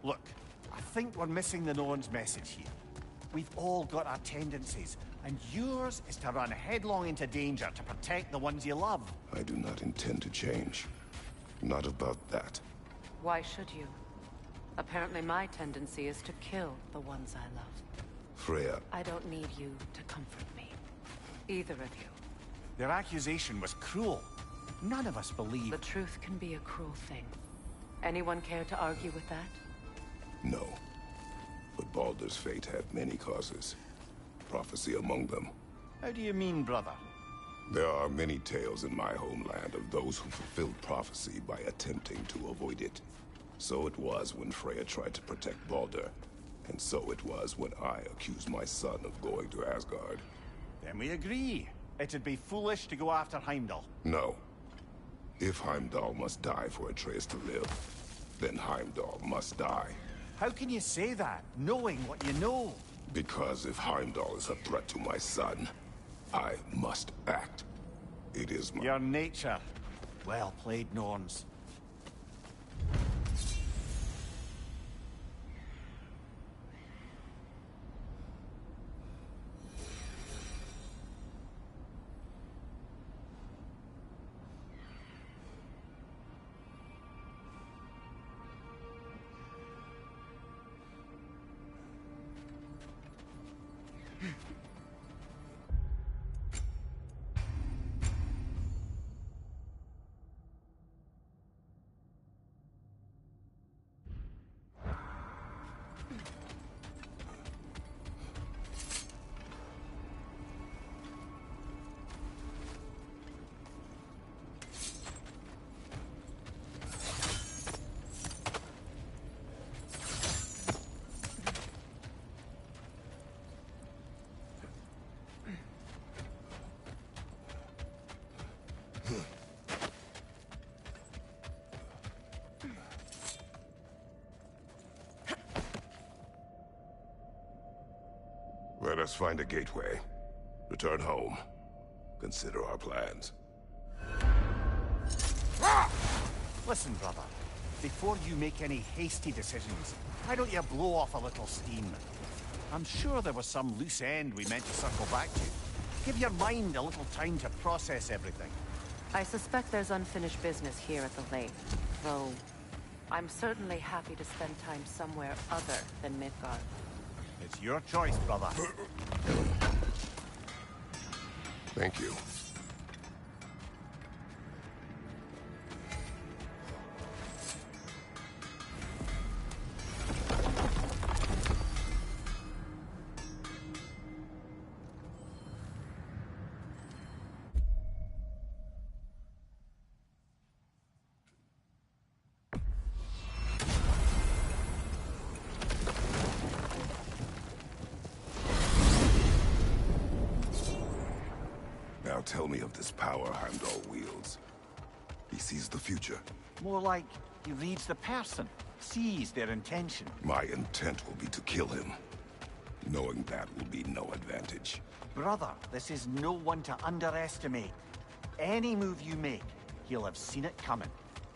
Look, I think we're missing the Norns' message here. We've all got our tendencies, and yours is to run headlong into danger to protect the ones you love. I do not intend to change. Not about that. Why should you? Apparently my tendency is to kill the ones I love. Freya. I don't need you to comfort me. Either of you. Their accusation was cruel. None of us believe... The truth can be a cruel thing. Anyone care to argue with that? No. But Baldur's fate had many causes. Prophecy among them. How do you mean, brother? There are many tales in my homeland of those who fulfilled prophecy by attempting to avoid it. So it was when Freya tried to protect Baldur. And so it was when I accused my son of going to Asgard. Then we agree. It'd be foolish to go after Heimdall. No. If Heimdall must die for Atreus to live, then Heimdall must die. How can you say that, knowing what you know? Because if Heimdall is a threat to my son, I must act. It is my... Your nature. Well played, Norns. us find a gateway. Return home. Consider our plans. Listen, brother. Before you make any hasty decisions, why don't you blow off a little steam? I'm sure there was some loose end we meant to circle back to. Give your mind a little time to process everything. I suspect there's unfinished business here at the lake, though I'm certainly happy to spend time somewhere other than Midgard. It's your choice, brother. Thank you. Now tell me of this power Heimdall wields. He sees the future. More like he reads the person, sees their intention. My intent will be to kill him. Knowing that will be no advantage. Brother, this is no one to underestimate. Any move you make, he'll have seen it coming.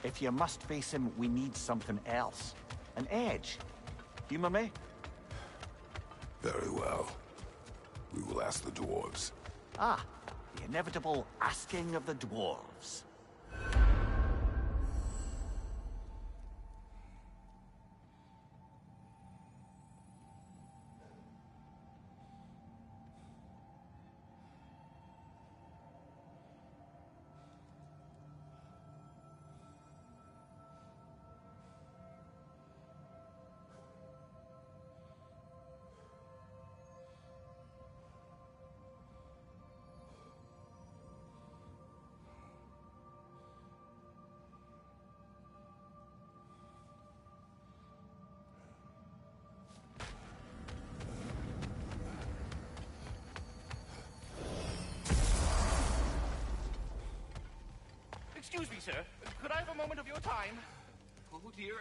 If you must face him, we need something else. An edge. Humor me? Very well. We will ask the dwarves. Ah, the inevitable asking of the dwarves. Excuse me, sir. Could I have a moment of your time? Oh dear,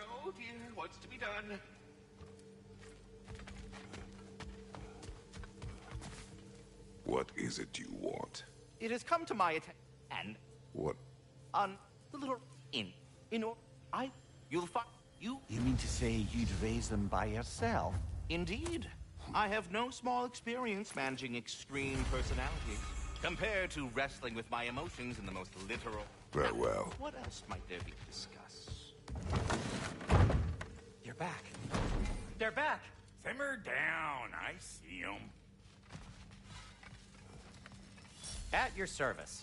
what's to be done? What is it you want? It has come to my attention, and What? on the little you'll find you. You mean to say you'd raise them by yourself? Indeed. I have no small experience managing extreme personalities. Compared to wrestling with my emotions in the most literal... Very well. What else might there be to discuss? You're back. They're back! Simmer down. I see them. At your service.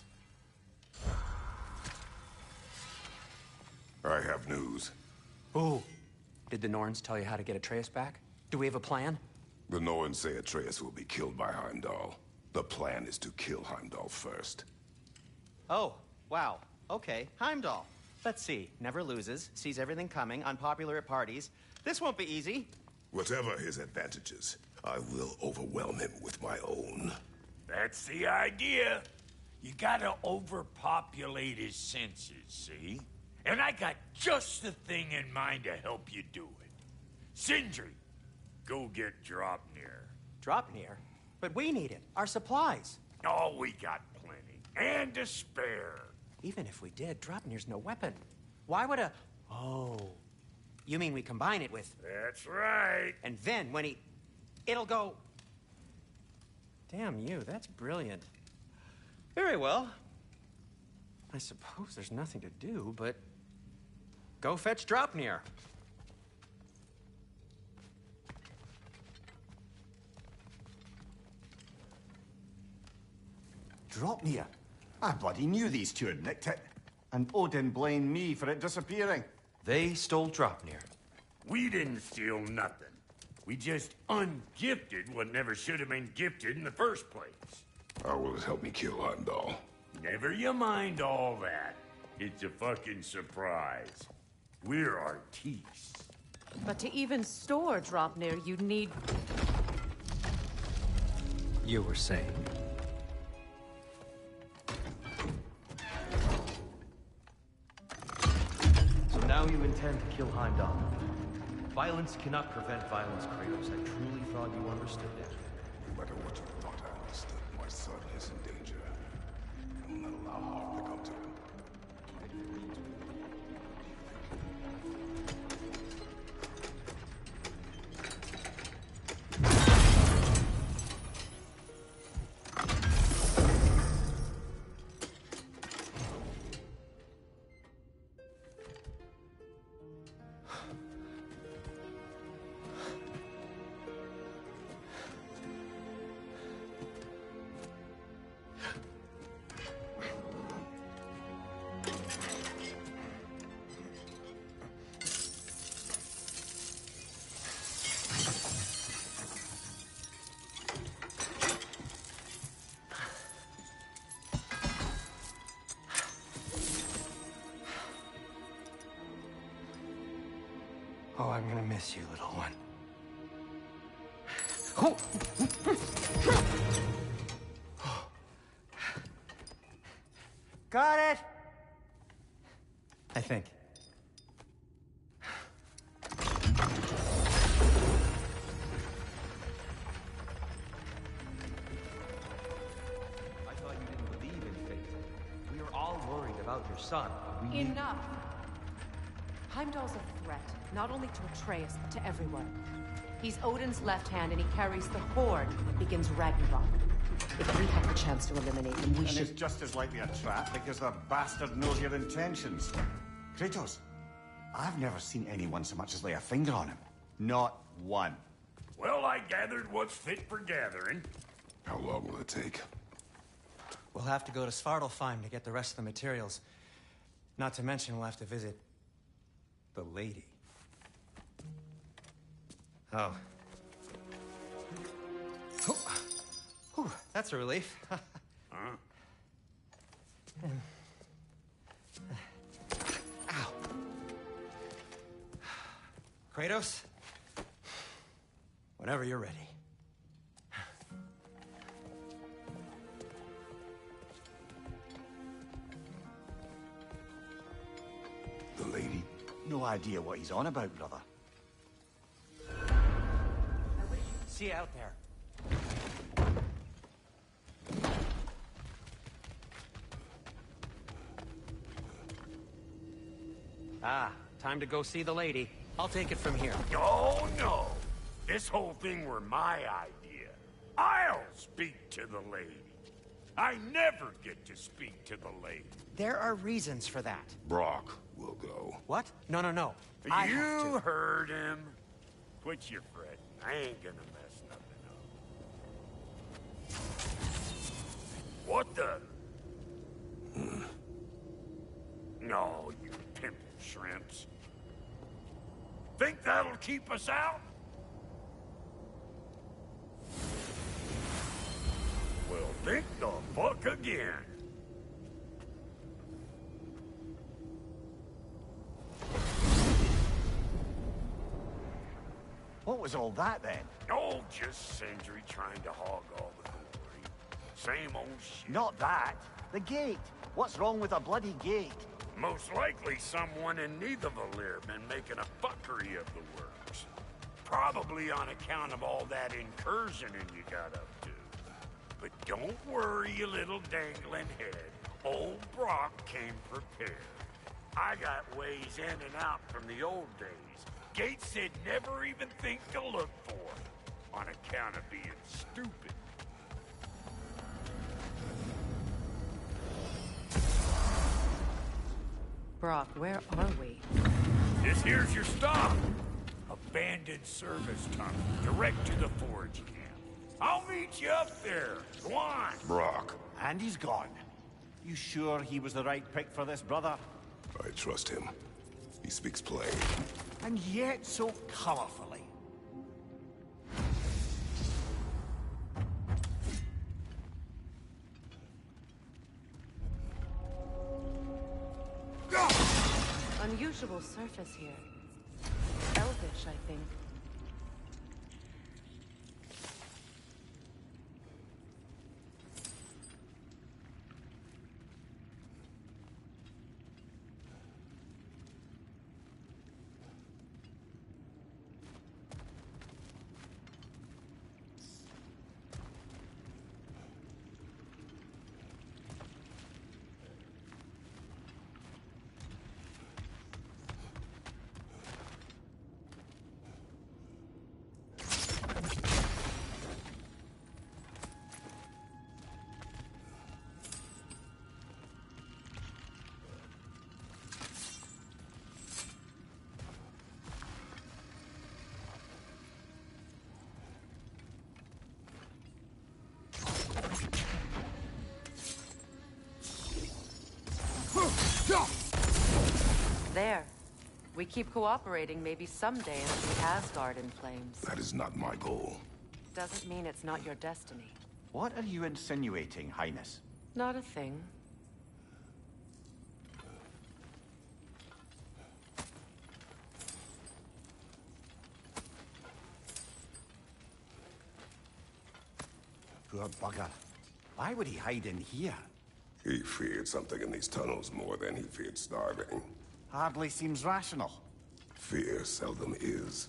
I have news. Ooh. Did the Norns tell you how to get Atreus back? Do we have a plan? The Norns say Atreus will be killed by Heimdall. The plan is to kill Heimdall first. Oh, wow. Okay, Heimdall. Let's see. Never loses, sees everything coming, unpopular at parties. This won't be easy. Whatever his advantages, I will overwhelm him with my own. That's the idea. You gotta overpopulate his senses, see? And I got just the thing in mind to help you do it. Sindri, go get Draupnir. Draupnir? But we need it. Our supplies. Oh, we got plenty. And to spare. Even if we did, Draupnir's no weapon. Why would a... Oh. You mean we combine it with... That's right. And then when he... It'll go... Damn you, that's brilliant. Very well. I suppose there's nothing to do, but... Go fetch Draupnir. Draupnir? I bloody knew these two had nicked it. And Odin blamed me for it disappearing. They stole Draupnir. We didn't steal nothing. We just ungifted what never should have been gifted in the first place. How will it help me kill Heimdall? Never you mind all that. It's a fucking surprise. We're artistes. But to even store Draupnir, you'd need... You were saying? So now you intend to kill Heimdall. Violence cannot prevent violence, Kratos. I truly thought you understood that. No matter what you thought I understood, my son is in danger. I will not allow harm to come to him. Oh, I'm gonna miss you, little one. Oh. Got it! I think. I thought you didn't believe in fate. We were all worried about your son. Enough! Heimdall's a threat, not only to Atreus, but to everyone. He's Odin's left hand, and he carries the horde that begins Ragnarok. If we have the chance to eliminate him, we should... And it's just as likely a trap because the bastard knows your intentions. Kratos, I've never seen anyone so much as lay a finger on him. Not one. Well, I gathered what's fit for gathering. How long will it take? We'll have to go to Svartalfheim to get the rest of the materials. Not to mention we'll have to visit the lady. Oh. Whew, that's a relief. Huh? Ow. Kratos? Whenever you're ready. The lady? No idea what he's on about, brother. See you out there. Ah, time to go see the lady. I'll take it from here. Oh, no. This whole thing were my idea. I'll speak to the lady. I never get to speak to the lady. There are reasons for that. Brock will go. What? No, no, no. I have You to. heard him. Quit your fretting. I ain't gonna mess nothing up. What the? No, you pimple shrimps. Think that'll keep us out? Well, think the fuck again. What was all that, then? Oh, just Sindri trying to hog all the glory. Same old shit. Not that. The gate. What's wrong with a bloody gate? Most likely someone in Nidavellir been making a fuckery of the works. Probably on account of all that incursioning you got up to. But don't worry, you little dangling head. Old Brock came prepared. I got ways in and out from the old days. Gates said never even think to look for, on account of being stupid. Brock, where are we? This here's your stop. Abandoned service tunnel, direct to the forge camp. I'll meet you up there. Go on. Brock. And he's gone. You sure he was the right pick for this, brother? I trust him. He speaks plain. And yet so colorfully. Unusual surface here. Elvish, I think. there. We keep cooperating, maybe someday it'll be Asgard in flames. That is not my goal. Doesn't mean it's not your destiny. What are you insinuating, Highness? Not a thing. Poor bugger. Why would he hide in here? He feared something in these tunnels more than he feared starving. Hardly seems rational. Fear seldom is.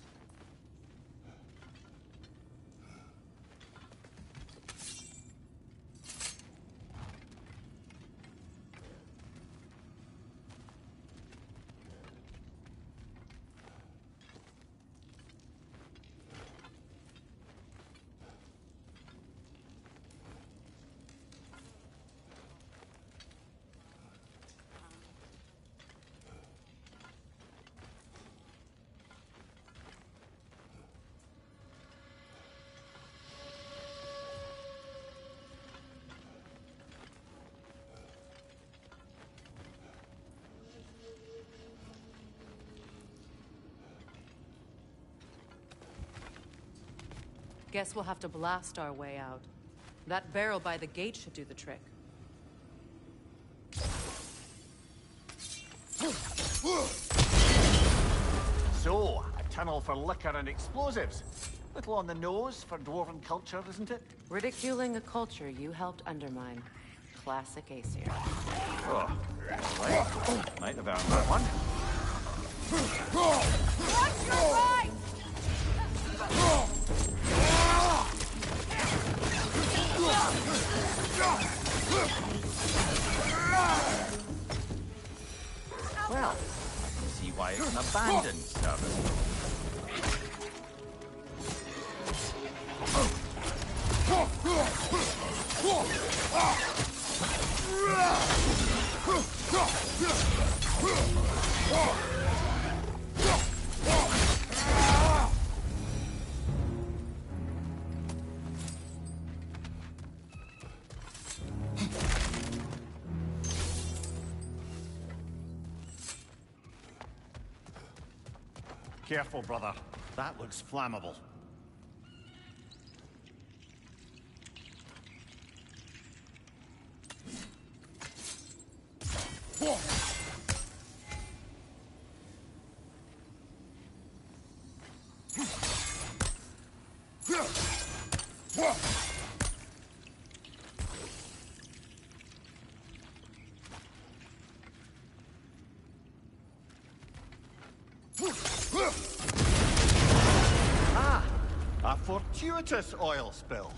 Guess we'll have to blast our way out. That barrel by the gate should do the trick. So, a tunnel for liquor and explosives. Little on the nose for dwarven culture, isn't it? Ridiculing a culture you helped undermine. Classic Aesir. Oh, right. Might have earned that one. Watch your right! Well, see why it's an abandoned service. Careful, brother. That looks flammable. A fortuitous oil spill.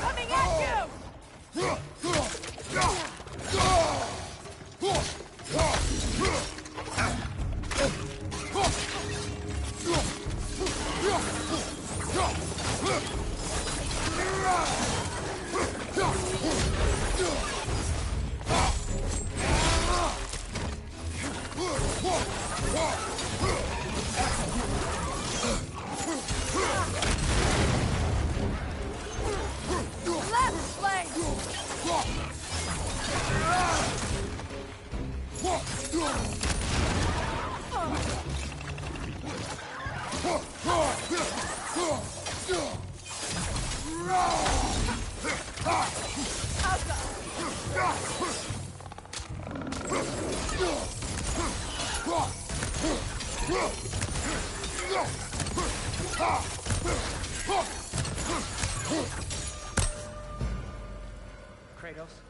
Coming at you! Kratos,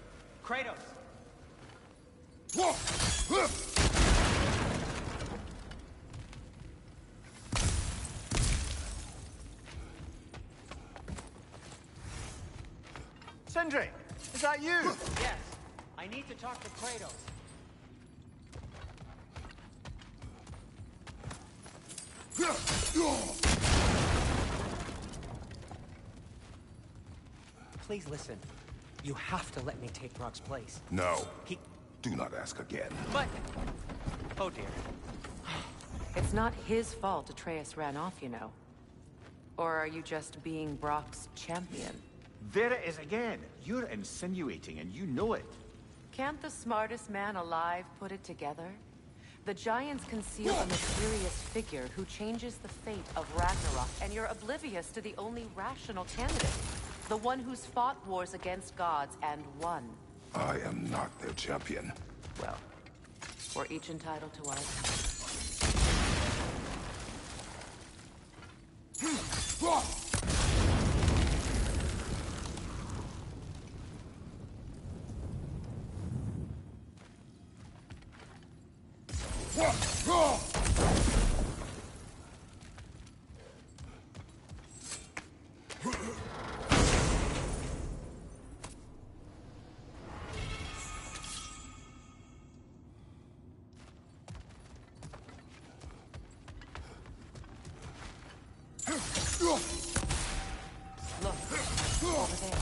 Sindri! Is that you? Yes. I need to talk to Kratos. Please listen. You have to let me take Brock's place. No. Do not ask again. But... Oh dear. It's not his fault Atreus ran off, you know. Or are you just being Brock's champion? There it is again. You're insinuating and you know it. Can't the smartest man alive put it together? The Giants conceal a mysterious figure who changes the fate of Ragnarok, and you're oblivious to the only rational candidate. The one who's fought wars against gods and won. I am not their champion. Well, we're each entitled to ours. Look, over there.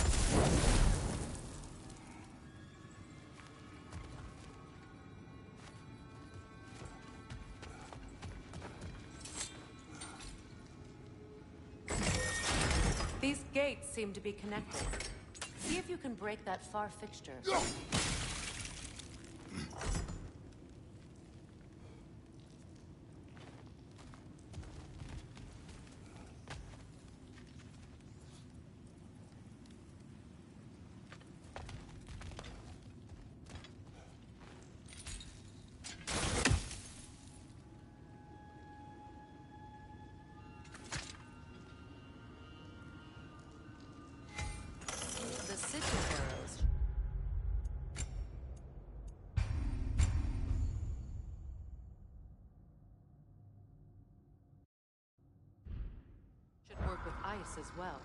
These gates seem to be connected. See if you can break that far fixture. Should work with ice as well.